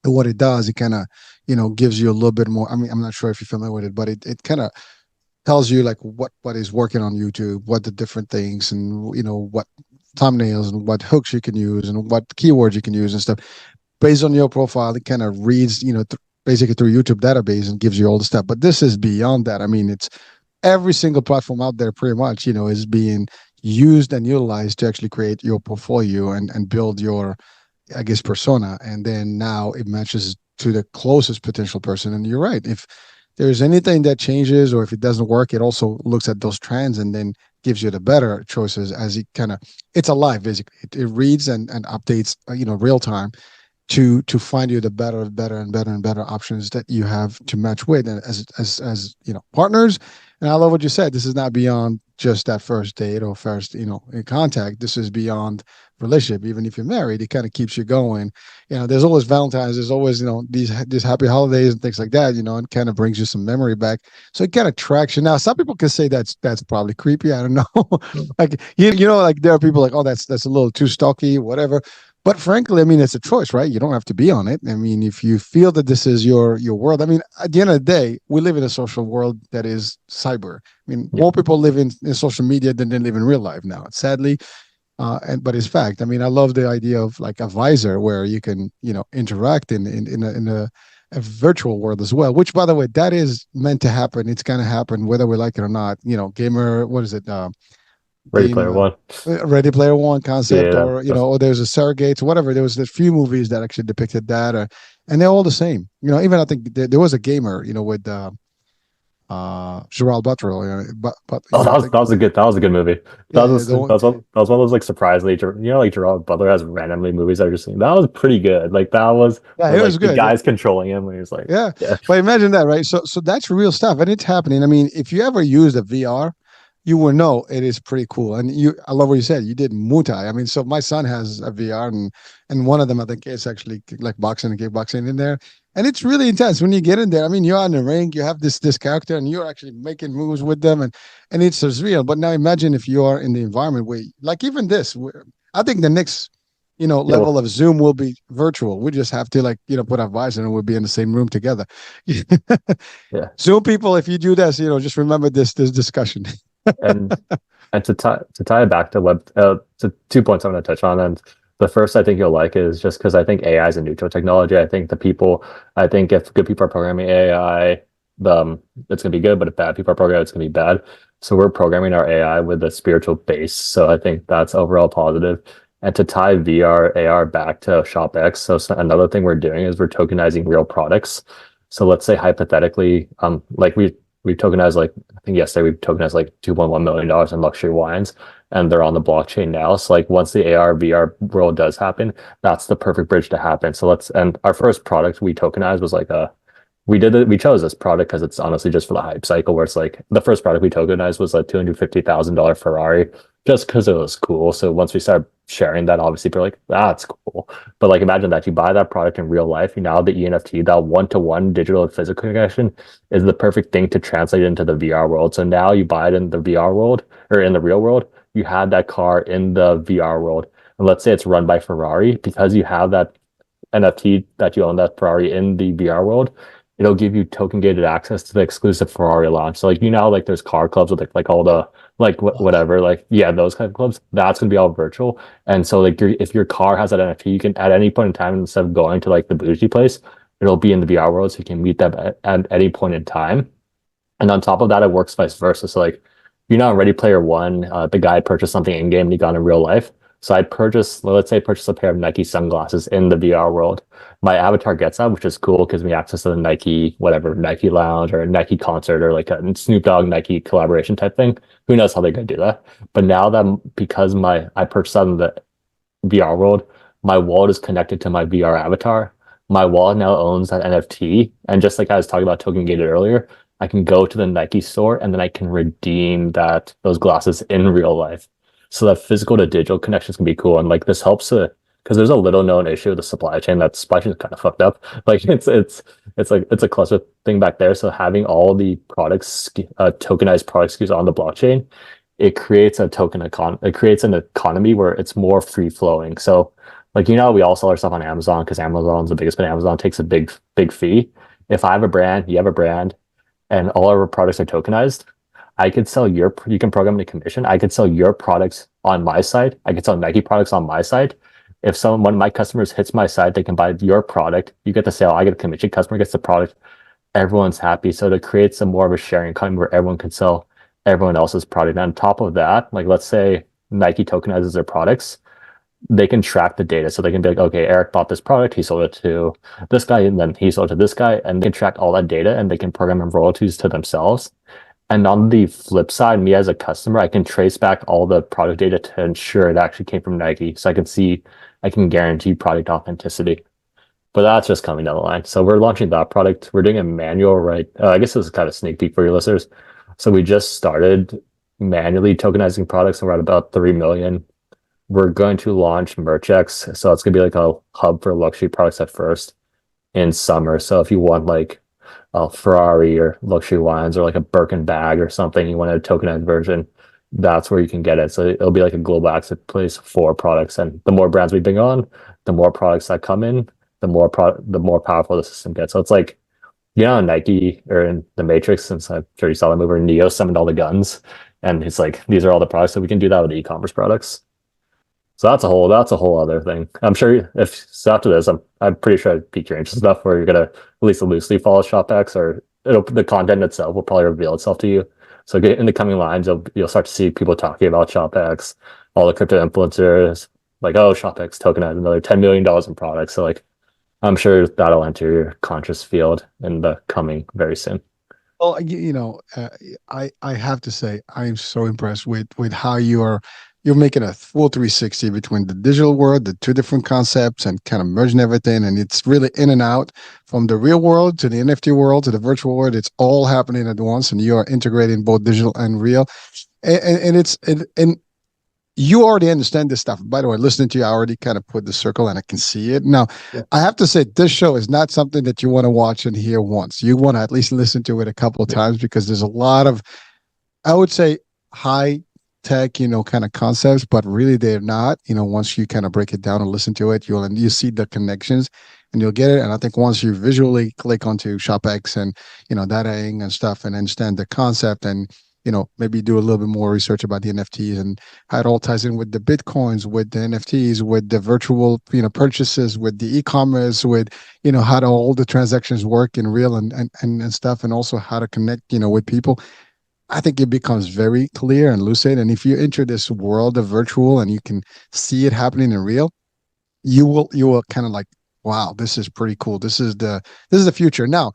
And what it does, it kind of gives you a little bit more. I mean, I'm not sure if you're familiar with it, but it kind of tells you like what is working on YouTube, what the different things, and what thumbnails and what hooks you can use and what keywords you can use and stuff. Based on your profile, it kind of reads basically through YouTube database and gives you all the stuff. But this is beyond that. I mean, it's every single platform out there pretty much is being used and utilized to actually create your portfolio and build your, I guess, persona. And then now it matches to the closest potential person. And you're right. If there's anything that changes or if it doesn't work, it also looks at those trends and then gives you the better choices as it it's alive, basically. It reads and updates, real time to find you the better and better options that you have to match with and as partners. And I love what you said. This is not beyond just that first date or first, in contact. This is beyond relationship. Even if you're married, it kind of keeps you going. There's always Valentine's, there's always, these happy holidays and things like that, and kind of brings you some memory back. So it kind of tracks you. Now, some people can say that's probably creepy. I don't know. Like, like there are people like, oh, that's a little too stalky, whatever. But frankly, I mean, it's a choice, right? You don't have to be on it. I mean, if you feel that this is your world, I mean, at the end of the day, we live in a social world that is cyber. I mean, more people live in social media than they live in real life now, sadly. But it's fact. I mean, I love the idea of like a visor where you can, interact in a virtual world as well, which, by the way, that is meant to happen. It's going to happen whether we like it or not. Gamer, what is it? Ready Player One. Ready Player One concept, Yeah, or or there's a Surrogates, whatever. There was a few movies that actually depicted that, and they're all the same. Even I think there was a gamer, with Gerald Butler. But oh, that was a good movie. yeah, That was one of those like surprisingly, like Gerard Butler has randomly movies that are just that was pretty good. Like that was yeah, where, it was like the good. guys controlling him, and he was like, Yeah, yeah, but imagine that, right? So that's real stuff, and it's happening. I mean, if you ever used a VR, you will know it is pretty cool. And I love what you said. You did Muay Thai. I mean, so my son has a VR, and one of them I think is actually like boxing and kickboxing in there, and it's really intense when you get in there. I mean, you're on the ring, you have this character, and you're actually making moves with them, and it's surreal. But now imagine if you are in the environment where, like even this, where I think the next Yeah, level well, of Zoom will be virtual. We just have to like put our visor and we'll be in the same room together. yeah. Zoom people, if you do this, just remember this discussion. And to tie it back to web to 2 points I'm going to touch on. And the first I think you'll like is just because I think AI is a neutral technology. I think if good people are programming AI, it's going to be good, but if bad people are programming, it's going to be bad. So we're programming our AI with a spiritual base. So I think that's overall positive. And to tie VR, AR back to ShopX, so another thing we're doing is we're tokenizing real products. So let's say hypothetically, like we tokenized, like I think yesterday we tokenized like $2.1 million in luxury wines, and they're on the blockchain now. So like once the AR VR world does happen, that's the perfect bridge to happen. And our first product we tokenized was like we chose this product because it's honestly just for the hype cycle, where it's like the first product we tokenized was a $250,000 Ferrari just because it was cool. So once we started sharing that, obviously people are like, that's cool. But like imagine that you buy that product in real life, now the ENFT, that one-to-one digital and physical connection is the perfect thing to translate into the VR world. So now you buy it in the VR world or in the real world, you have that car in the VR world. And let's say it's run by Ferrari, because you have that NFT that you own that Ferrari in the VR world, it'll give you token gated access to the exclusive Ferrari launch. So like like there's car clubs with like all the like whatever, like yeah, those kind of clubs. That's gonna be all virtual. And so like if your car has that NFT, you can at any point in time, instead of going to like the bougie place, it'll be in the VR world, so you can meet them at any point in time. And on top of that, it works vice versa. So like, on Ready Player One, the guy purchased something in game and he got in real life. So let's say I purchased a pair of Nike sunglasses in the VR world. My avatar gets that, which is cool because we access to the Nike, whatever, Nike Lounge or Nike concert or like a Snoop Dogg Nike collaboration type thing. Who knows how they're gonna do that? But now that because I purchased that in the VR world, my wallet is connected to my VR avatar. My wallet now owns that NFT. And just like I was talking about token gated earlier, I can go to the Nike store and then I can redeem those glasses in real life. So that physical to digital connections can be cool. And like this helps because there's a little known issue with the supply chain. That supply chain is kind of fucked up. Like it's a cluster thing back there. So having all the products, tokenized product SKUs on the blockchain, it creates it creates an economy where it's more free flowing. So like we all sell our stuff on Amazon because Amazon's the biggest, but Amazon takes a big fee. If I have a brand, you have a brand, and all our products are tokenized, I could sell you can program the commission. I could sell your products on my site. I could sell Nike products on my site. If one of my customers hits my site, they can buy your product. You get the sale. I get a commission. Customer gets the product. Everyone's happy. So to create some more of a sharing economy where everyone can sell everyone else's product. And on top of that, like let's say Nike tokenizes their products, they can track the data. So they can be like, okay, Eric bought this product, he sold it to this guy, and then he sold it to this guy, and they can track all that data and they can program in royalties to themselves. And on the flip side, me as a customer, I can trace back all the product data to ensure it actually came from Nike. So I can guarantee product authenticity. But that's just coming down the line. So we're launching that product. We're doing a manual, right? I guess this is kind of a sneak peek for your listeners. So we just started manually tokenizing products, and we're at about 3 million. We're going to launch Mchugh. So it's going to be like a hub for luxury products at first in summer. So if you want like a Ferrari or luxury wines or like a Birkin bag or something, you want a tokenized version, that's where you can get it. So it'll be like a global access place for products. And the more brands we bring on, the more products that come in, the more powerful the system gets. So it's like, Nike or in the Matrix, since I'm sure you saw the movie, Neo summoned all the guns. And it's like, these are all the products. So we can do that with e-commerce products. So that's a whole other thing. I'm sure after this, I'm pretty sure I piqued your interest enough where you're gonna at least loosely follow ShopX, or the content itself will probably reveal itself to you. So in the coming lines, you'll start to see people talking about ShopX, all the crypto influencers, like, oh, ShopX tokenized another $10 million in products. So like, I'm sure that'll enter your conscious field in the coming very soon. Well, I have to say, I'm so impressed with how you are you're making a full 360 between the digital world, the two different concepts, and kind of merging everything. And it's really in and out from the real world to the NFT world to the virtual world. It's all happening at once, and you are integrating both digital and real. And you already understand this stuff. By the way, listening to you, I already kind of put the circle and I can see it. Now, yeah. I have to say, this show is not something that you want to watch and hear once. You want to at least listen to it a couple of times because there's a lot of, I would say, high tech, kind of concepts, but really they're not. Once you kind of break it down and listen to it, you see the connections and you'll get it. And I think once you visually click onto ShopX and, dataing and stuff and understand the concept and, maybe do a little bit more research about the NFTs and how it all ties in with the Bitcoins, with the NFTs, with the virtual, purchases, with the e-commerce, with, how all the transactions work in real and stuff, and also how to connect, with people. I think it becomes very clear and lucid. And if you enter this world of virtual and you can see it happening in real, you will kind of like, wow, this is pretty cool. This is the future. Now,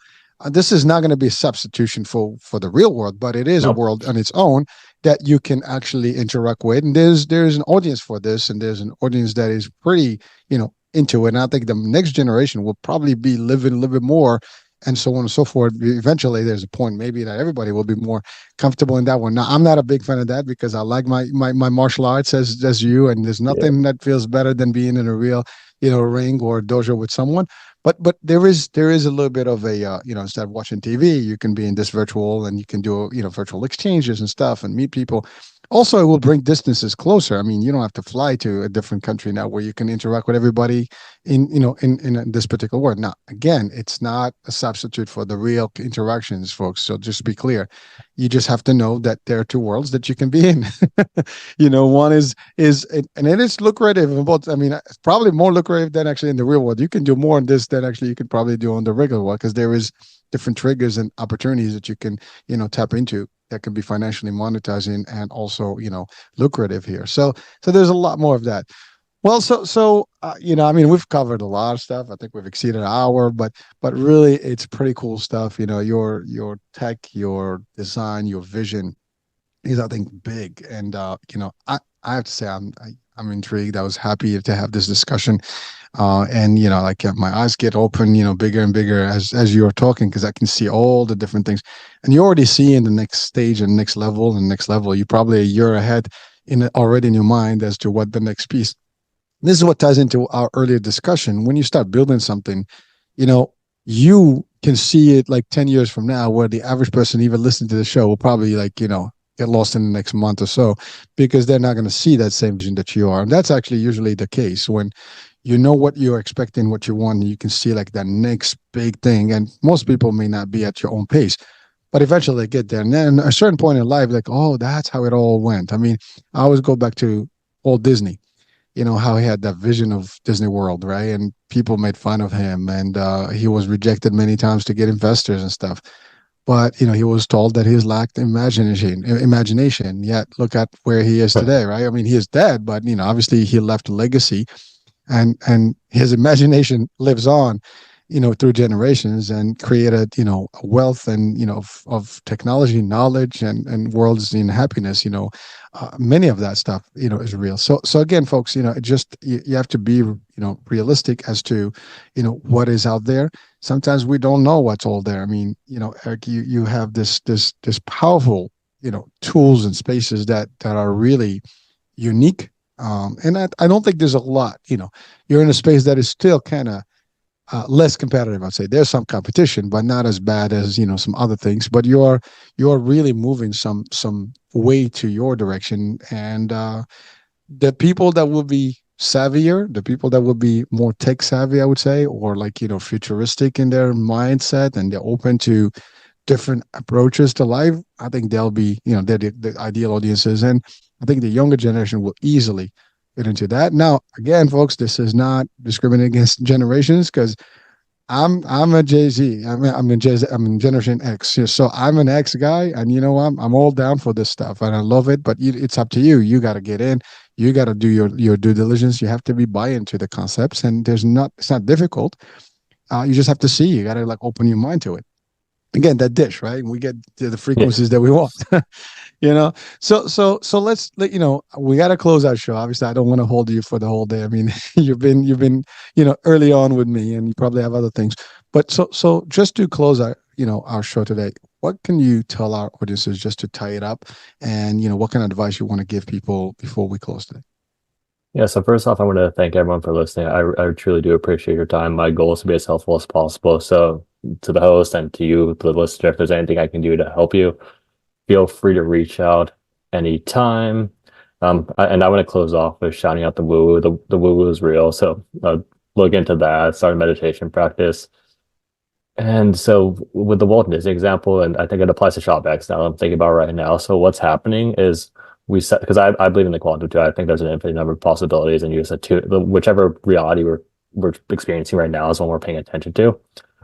this is not going to be a substitution for the real world, but it is a world on its own that you can actually interact with. And there's an audience for this, and there's an audience that is pretty, into it. And I think the next generation will probably be living a little bit more, and so on and so forth. Eventually, there's a point maybe that everybody will be more comfortable in that one. Now, I'm not a big fan of that because I like my martial arts as you, and there's nothing that feels better than being in a real, ring or dojo with someone. But there is a little bit of a instead of watching TV, you can be in this virtual and you can do virtual exchanges and stuff and meet people. Also, it will bring distances closer. I mean, you don't have to fly to a different country now where you can interact with everybody in this particular world. Now, again, it's not a substitute for the real interactions, folks. So just be clear. You just have to know that there are two worlds that you can be in. One is and it is lucrative. But I mean, it's probably more lucrative than actually in the real world. You can do more in this than actually you could probably do on the regular world because there is different triggers and opportunities that you can, tap into that can be financially monetizing and also, lucrative here. So there's a lot more of that. Well, I mean, we've covered a lot of stuff. I think we've exceeded an hour, but really, it's pretty cool stuff. Your tech, your design, your vision is, I think, big. And I have to say, I'm intrigued. I was happy to have this discussion, and my eyes get open, bigger and bigger as you're talking because I can see all the different things, and you already see in the next stage and next level and next level. You're probably a year ahead already in your mind as to what the next piece. This is what ties into our earlier discussion. When you start building something, you can see it like 10 years from now, where the average person even listening to the show will probably get lost in the next month or so because they're not going to see that same vision that you are. And that's actually usually the case when you know what you're expecting, what you want, and you can see like that next big thing. And most people may not be at your own pace, but eventually they get there. And then at a certain point in life, like, oh, that's how it all went. I mean, I always go back to old Disney. How he had that vision of Disney World, right? And people made fun of him, and he was rejected many times to get investors and stuff. But he was told that he lacked imagination. Yet look at where he is today, right? I mean, he is dead, but obviously he left a legacy, and his imagination lives on, through generations, and created a wealth and of technology, knowledge, and worlds in happiness. Many of that stuff is real. So again, folks, it just you have to be realistic as to what is out there. Sometimes we don't know what's all there. I mean, Eric, you have this powerful tools and spaces that are really unique. And I don't think there's a lot. You're in a space that is still kind of less competitive. I'd say there's some competition, but not as bad as some other things. But you're really moving some way to your direction, and the people that will be savvier, the people that will be more tech savvy, I would say, or futuristic in their mindset, and they're open to different approaches to life. I think they'll be they're the ideal audiences, and I think the younger generation will easily get into that. Now, again, folks, this is not discriminating against generations because I'm a Jay-Z. I'm in Generation X. So I'm an X guy, and I'm all down for this stuff, and I love it. But it's up to you. You got to get in. You got to do your due diligence. You have to be buy into the concepts, and it's not difficult. You just have to see. You got to open your mind to it. again, that dish, right? And we get the Yeah. frequencies that we want. you know so let's we got to close our show. Obviously, I don't want to hold you for the whole day. I mean, you've been early on with me, and you probably have other things. But so just to close our our show today, what can you tell our audiences, just to tie it up, and what kind of advice you want to give people before we close today? Yeah, so first off, I want to thank everyone for listening. I truly do appreciate your time. My goal is to be as helpful as possible. So to the host and to you, the listener, if there's anything I can do to help you, feel free to reach out anytime. And I want to close off with shouting out the woo woo. The woo woo is real. So look into that, start a meditation practice. And so with the Walt Disney example, and I think it applies to ShopX now, I'm thinking about right now. So what's happening is we set, because I believe in the quantum too. I think there's an infinite number of possibilities, and you said two, whichever reality we're experiencing right now is one we're paying attention to.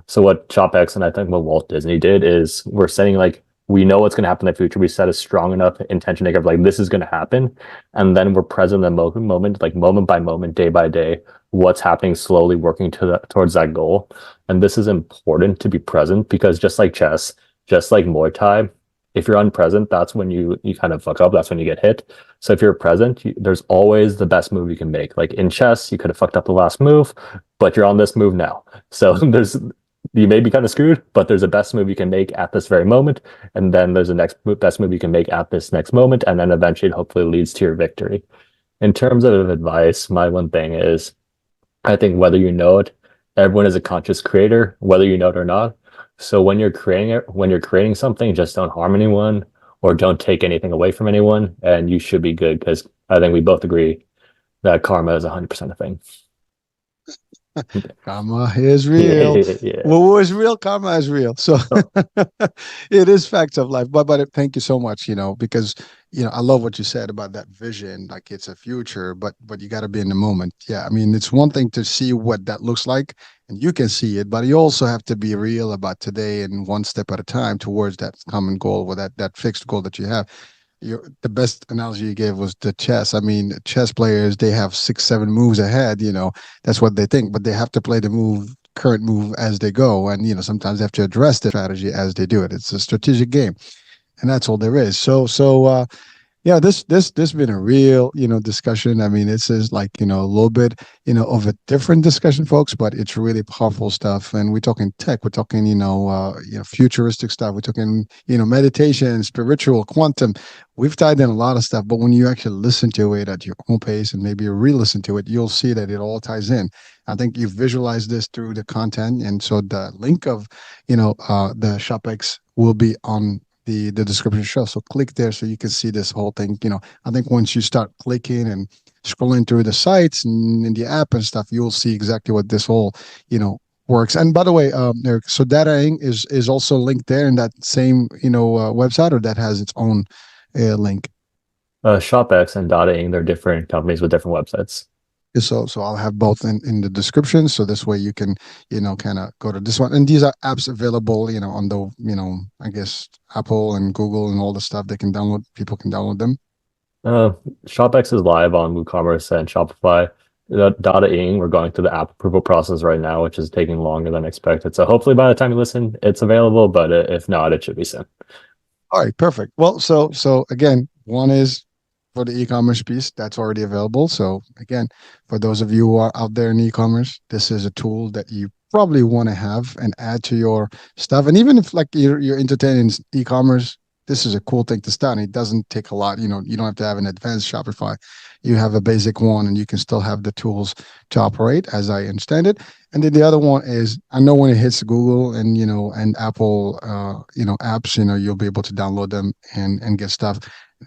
So what ShopX and I think what Walt Disney did is we're setting like we know what's going to happen in the future. We set a strong enough intention of like this is going to happen, and then we're present in the moment, like moment by moment, day by day, what's happening, slowly working towards that goal. And this is important to be present because just like chess, just like Muay Thai, if you're unpresent, that's when you kind of fuck up. That's when you get hit. So if you're present, there's always the best move you can make. Like in chess, you could have fucked up the last move, but you're on this move now. So there's you may be kind of screwed, but there's a best move you can make at this very moment, and then there's a best move you can make at this next moment, and then eventually, it hopefully, leads to your victory. In terms of advice, my one thing is, I think whether you know it, everyone is a conscious creator, whether you know it or not. So when you're creating something, just don't harm anyone or don't take anything away from anyone, and you should be good because I think we both agree that karma is 100% a thing. Karma is Yeah, real. yeah. Woo is real. Karma is real. So it is facts of life. But thank you so much. Because I love what you said about that vision. Like it's a future, but you got to be in the moment. Yeah, I mean, it's one thing to see what that looks like, and you can see it, but you also have to be real about today and one step at a time towards that common goal, or that fixed goal that you have. The best analogy you gave was the chess. I mean, chess players, they have 6 7 moves ahead. That's what they think, but they have to play the current move as they go, and sometimes they have to address the strategy as they do it. It's a strategic game, and that's all there is. So yeah, this been a real discussion. I mean, this is like a little bit of a different discussion, folks, but it's really powerful stuff. And we're talking tech, we're talking futuristic stuff, we're talking meditation, spiritual, quantum. We've tied in a lot of stuff, but when you actually listen to it at your own pace and maybe re-listen to it, you'll see that it all ties in. I think you visualize this through the content, and so the link of the ShopX will be on the description show. So click there so you can see this whole thing. I think once you start clicking and scrolling through the sites and in the app and stuff, you'll see exactly what this whole, works. And by the way, Eric, so Data Inc. is also linked there in that same, website, or that has its own link? ShopX and Data Inc. They're different companies with different websites. So I'll have both in the description. So this way you can, kind of go to this one. And these are apps available, on the, I guess Apple and Google and all the stuff they can download. People can download them. ShopX is live on WooCommerce and Shopify. Data Inc. We're going through the app approval process right now, which is taking longer than expected. So hopefully by the time you listen, it's available. But if not, it should be soon. All right, perfect. Well, so again, one is for the e-commerce piece that's already available. So again, for those of you who are out there in e-commerce, this is a tool that you probably want to have and add to your stuff. And even if like you're entertaining e-commerce, this is a cool thing to start. And it doesn't take a lot. You don't have to have an advanced Shopify. You have a basic one, and you can still have the tools to operate, as I understand it. And then the other one is, I know when it hits Google and and Apple apps, you'll be able to download them and get stuff.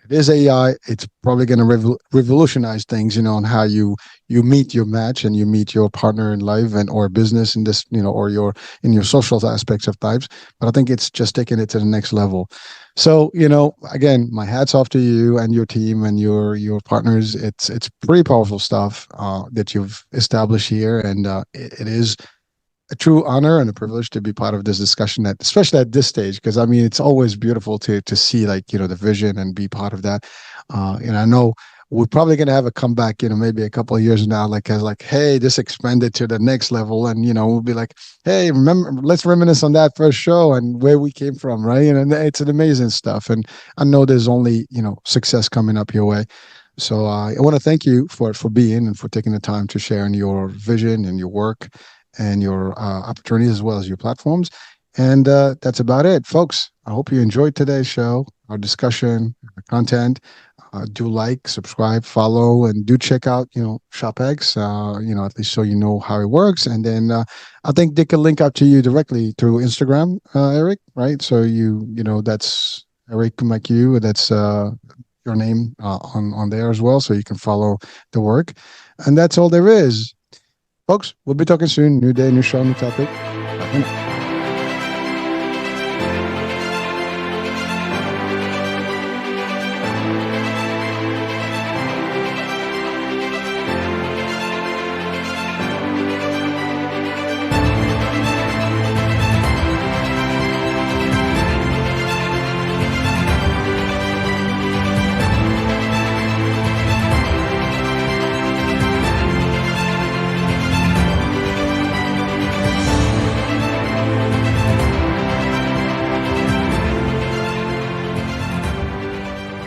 It is AI. It's probably going to revolutionize things, on how you meet your match and you meet your partner in life and or business in this, or in your social aspects of lives. But I think it's just taking it to the next level. So, again, my hat's off to you and your team and your partners. It's pretty powerful stuff that you've established here, and it is a true honor and a privilege to be part of this discussion, especially at this stage, because I mean, it's always beautiful to see like the vision and be part of that. And I know we're probably going to have a comeback, maybe a couple of years now, like as like, hey, this expanded to the next level. And, we'll be like, hey, let's reminisce on that first show and where we came from. Right. And it's an amazing stuff. And I know there's only, success coming up your way. So I want to thank you for being and for taking the time to share in your vision and your work and your opportunities as well as your platforms. And that's about it, folks. I hope you enjoyed today's show, our discussion, our content. Do like, subscribe, follow, and do check out, ShopX, at least so you know how it works. And then I think they can link out to you directly through Instagram, Eric, right? So that's Eric Mchugh. That's your name on there as well, so you can follow the work. And that's all there is. Folks, we'll be talking soon. New day, new show, new topic. Bye for now.